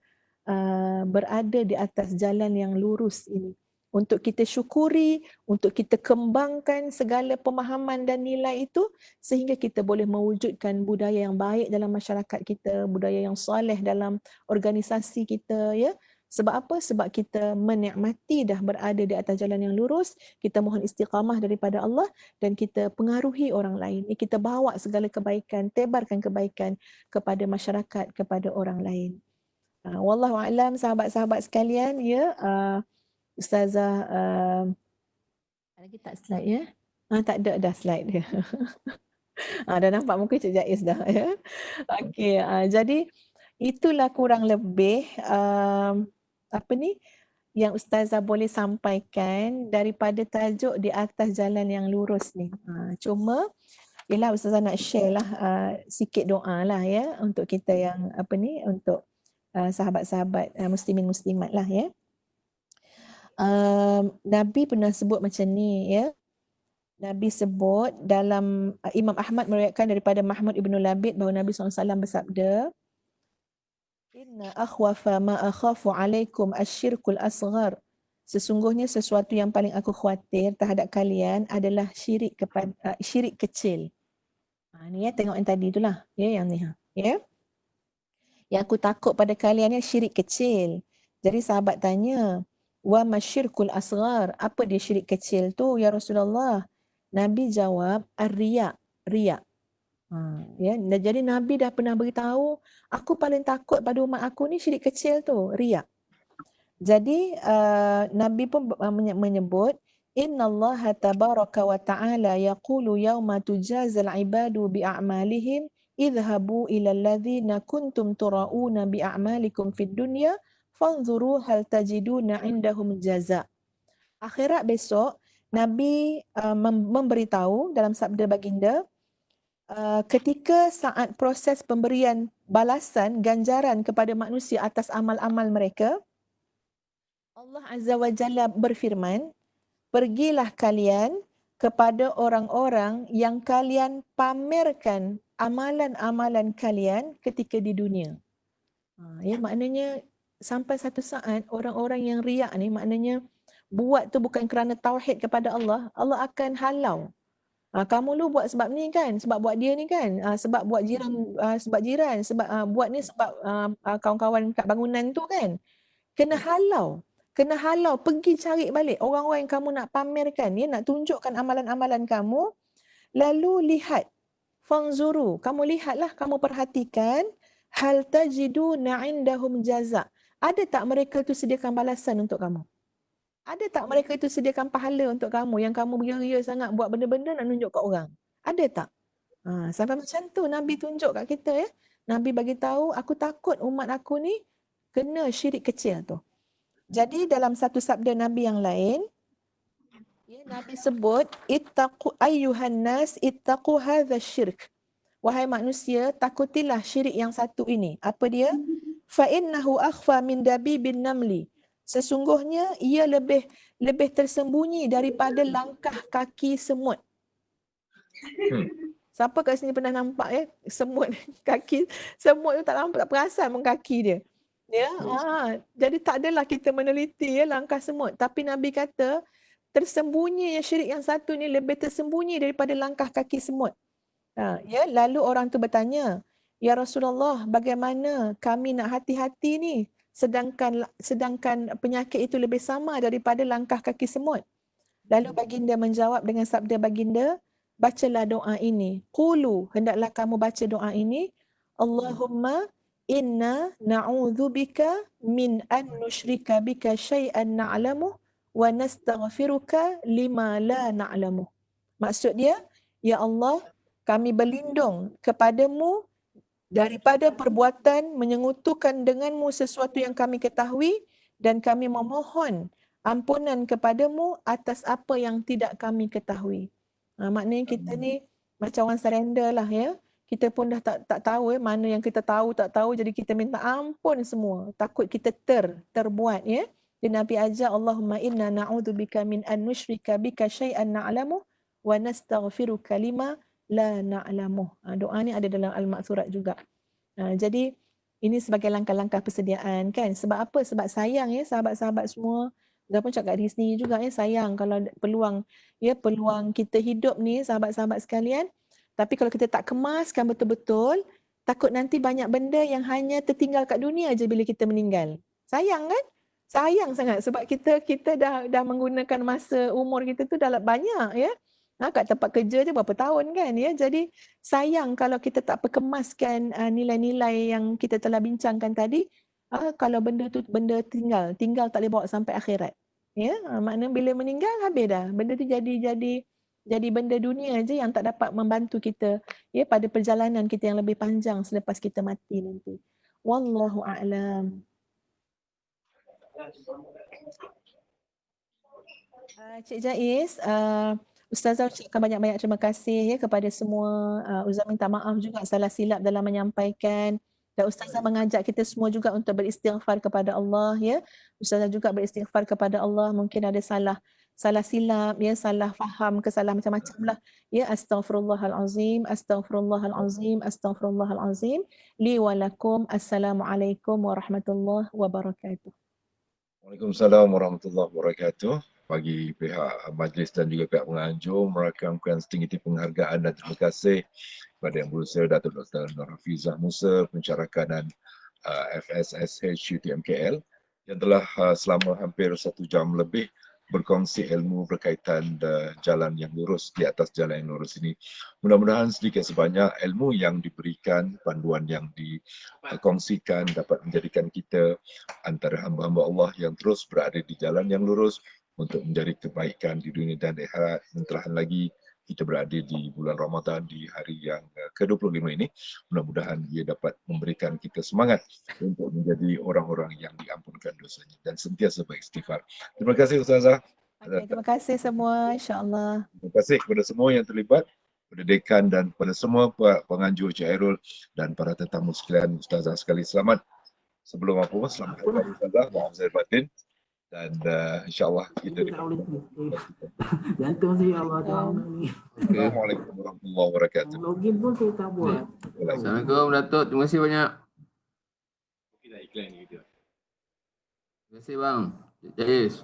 berada di atas jalan yang lurus ini. Untuk kita syukuri, untuk kita kembangkan segala pemahaman dan nilai itu sehingga kita boleh mewujudkan budaya yang baik dalam masyarakat kita, budaya yang soleh dalam organisasi kita, ya. Sebab apa? Sebab kita menikmati dah berada di atas jalan yang lurus, kita mohon istiqamah daripada Allah dan kita pengaruhi orang lain. Kita bawa segala kebaikan, tebarkan kebaikan kepada masyarakat, kepada orang lain. Wallahu a'lam, sahabat-sahabat sekalian, ya. Ustazah ada lagi tak slide ya? Tak ada dah slide dia. Dah nampak muka Cik Jaiz dah ya. Okey, jadi itulah kurang lebih apa ni yang Ustazah boleh sampaikan daripada tajuk di atas jalan yang lurus ni. Cuma ialah Ustazah nak share lah sikit doa lah ya untuk kita yang apa ni, untuk sahabat-sahabat muslimin muslimat lah ya. Nabi pernah sebut macam ni ya. Nabi sebut dalam Imam Ahmad meriwayatkan daripada Mahmud ibn Labid bahawa Nabi SAW bersabda, Inna akhwafa ma akhafu alaikum asyirkul asghar. Sesungguhnya sesuatu yang paling aku khawatir terhadap kalian adalah syirik kepada syirik kecil. Ni ya, tengok yang tadi itulah ya, yang ni ya. Yang aku takut pada kalian ni syirik kecil. Jadi sahabat tanya, wa masyirkul asghar, apa dia syirik kecil tu ya Rasulullah? Nabi jawab, ar-riya, riya. Ya, jadi Nabi dah pernah beritahu, aku paling takut pada umat aku ni syirik kecil tu, riya. Jadi Nabi pun menyebut, innallaha tabaraka wa ta'ala yaqulu yawma tujazal ibadu bi'a'malihim idhabu ila alladhina kuntum tura'una bi'a'malikum fid dunya fanzuru hal tajiduna indahum jaza. Akhirat besok Nabi memberitahu dalam sabda baginda, ketika saat proses pemberian balasan ganjaran kepada manusia atas amal-amal mereka, Allah Azza wa Jalla berfirman, pergilah kalian kepada orang-orang yang kalian pamerkan amalan-amalan kalian ketika di dunia. Ya, maknanya sampai satu saat orang-orang yang riak ni, maknanya buat tu bukan kerana tauhid kepada Allah, Allah akan halau. Kamu lu buat sebab ni kan, sebab buat dia ni kan, sebab buat jiran, sebab buat ni sebab kawan-kawan kat bangunan tu kan. Kena halau, pergi cari balik orang-orang yang kamu nak pamerkan, ya, nak tunjukkan amalan-amalan kamu, lalu lihat, fanzuru, kamu lihatlah, kamu perhatikan, hal tajiduna indahum jaza. Ada tak mereka tu sediakan balasan untuk kamu? Ada tak mereka itu sediakan pahala untuk kamu yang kamu beria-ria sangat buat benda-benda nak tunjuk kat orang? Ada tak? Sampai macam tu Nabi tunjuk kat kita ya. Nabi bagi tahu, aku takut umat aku ni kena syirik kecil tu. Jadi dalam satu sabda Nabi yang lain, ya, Nabi sebut, ittaqu ayyuhan nas ittaqu hadza syirk. Wahai manusia, takutilah syirik yang satu ini. Apa dia? Fa innahu akhfa min dabibin namli. Sesungguhnya ia lebih tersembunyi daripada langkah kaki semut. Siapa kat sini pernah nampak ya semut kaki semut tu tak nampak, tak perasan pun kaki dia. Ya, jadi tak adalah kita meneliti ya langkah semut, tapi Nabi kata tersembunyi syirik yang satu ni lebih tersembunyi daripada langkah kaki semut. Ya, lalu orang tu bertanya, ya Rasulullah, bagaimana kami nak hati-hati ni? Sedangkan penyakit itu lebih sama daripada langkah kaki semut. Lalu baginda menjawab dengan sabda baginda, bacalah doa ini. Qulu, hendaklah kamu baca doa ini. Allahumma inna na'udzubika min an nusyrika bika syai'an na'lamu wa nastaghfiruka lima la na'lamu. Maksud dia, ya Allah, kami berlindung kepadamu daripada perbuatan menyengutukan denganmu sesuatu yang kami ketahui dan kami memohon ampunan kepadamu atas apa yang tidak kami ketahui. Maknanya kita ni macam orang surrender lah ya. Kita pun dah tak tahu mana yang kita tahu tak tahu, jadi kita minta ampun semua. Takut kita terbuat ya. Jadi Nabi ajar, Allahumma inna na'udzubika min an nusyrika bika syai'an na'lamu wa nastaghfiruka lima la na'lamu. Doa ni ada dalam Al-Ma'thurat juga. Jadi ini sebagai langkah-langkah persediaan kan. Sebab apa? Sebab sayang ya sahabat-sahabat semua. Saya pun cakap diri sendiri juga ya, sayang kalau peluang peluang kita hidup ni sahabat-sahabat sekalian. Tapi kalau kita tak kemaskan betul-betul, takut nanti banyak benda yang hanya tertinggal kat dunia aja bila kita meninggal. Sayang kan? Sayang sangat sebab kita dah menggunakan masa umur kita tu dah banyak ya. Kat tempat kerja je berapa tahun kan ya. Jadi sayang kalau kita tak perkemaskan nilai-nilai yang kita telah bincangkan tadi. Kalau benda tu benda tinggal tak boleh bawa sampai akhirat. Ya, makna bila meninggal habis dah. Benda tu jadi benda dunia aja yang tak dapat membantu kita ya pada perjalanan kita yang lebih panjang selepas kita mati nanti. Wallahu a'lam. Cik Jais, Ustazah ucapkan banyak-banyak terima kasih ya kepada semua. Ustazah minta maaf juga salah silap dalam menyampaikan. Dan Ustazah mengajak kita semua juga untuk beristighfar kepada Allah ya. Ustazah juga beristighfar kepada Allah, mungkin ada salah silap ya, salah faham, kesalahan macam-macam lah. Ya, astaghfirullahalazim, astaghfirullahalazim, astaghfirullahalazim. Li wa lakum. Assalamualaikum warahmatullahi wabarakatuh. Waalaikumsalam warahmatullahi wabarakatuh. Bagi pihak majlis dan juga pihak penganjur merakamkan setinggi penghargaan dan terima kasih kepada Yang Berusaha Datuk Dr. Nur Hafizah Musa, pencerakanan FSSH UTMKL yang telah selama hampir 1 jam lebih berkongsi ilmu berkaitan jalan yang lurus, di atas jalan yang lurus ini. Mudah-mudahan sedikit sebanyak ilmu yang diberikan, panduan yang dikongsikan dapat menjadikan kita antara hamba-hamba Allah yang terus berada di jalan yang lurus untuk mencari kebaikan di dunia dan akhirat. Terlebih lagi kita berada di bulan Ramadan di hari yang ke-25 ini. Mudah-mudahan ia dapat memberikan kita semangat untuk menjadi orang-orang yang diampunkan dosanya dan sentiasa beristighfar. Terima kasih Ustazah. Okay, terima kasih semua, insya-Allah. Terima kasih kepada semua yang terlibat, kepada dekan dan kepada semua penganjur Cik Hairul dan para tetamu sekalian. Ustazah sekali selamat. Sebelum apa pun selamat hari raya Ustazah, mohon zahir batin. Dan insyaAllah kita gantung saya Allah Ta'ala ni. Assalamualaikum warahmatullahi wabarakatuh. Login pun saya tak buat. Assalamualaikum Datuk, terima kasih banyak. Okey dah iklan ni kita. Terima kasih bang. Jais.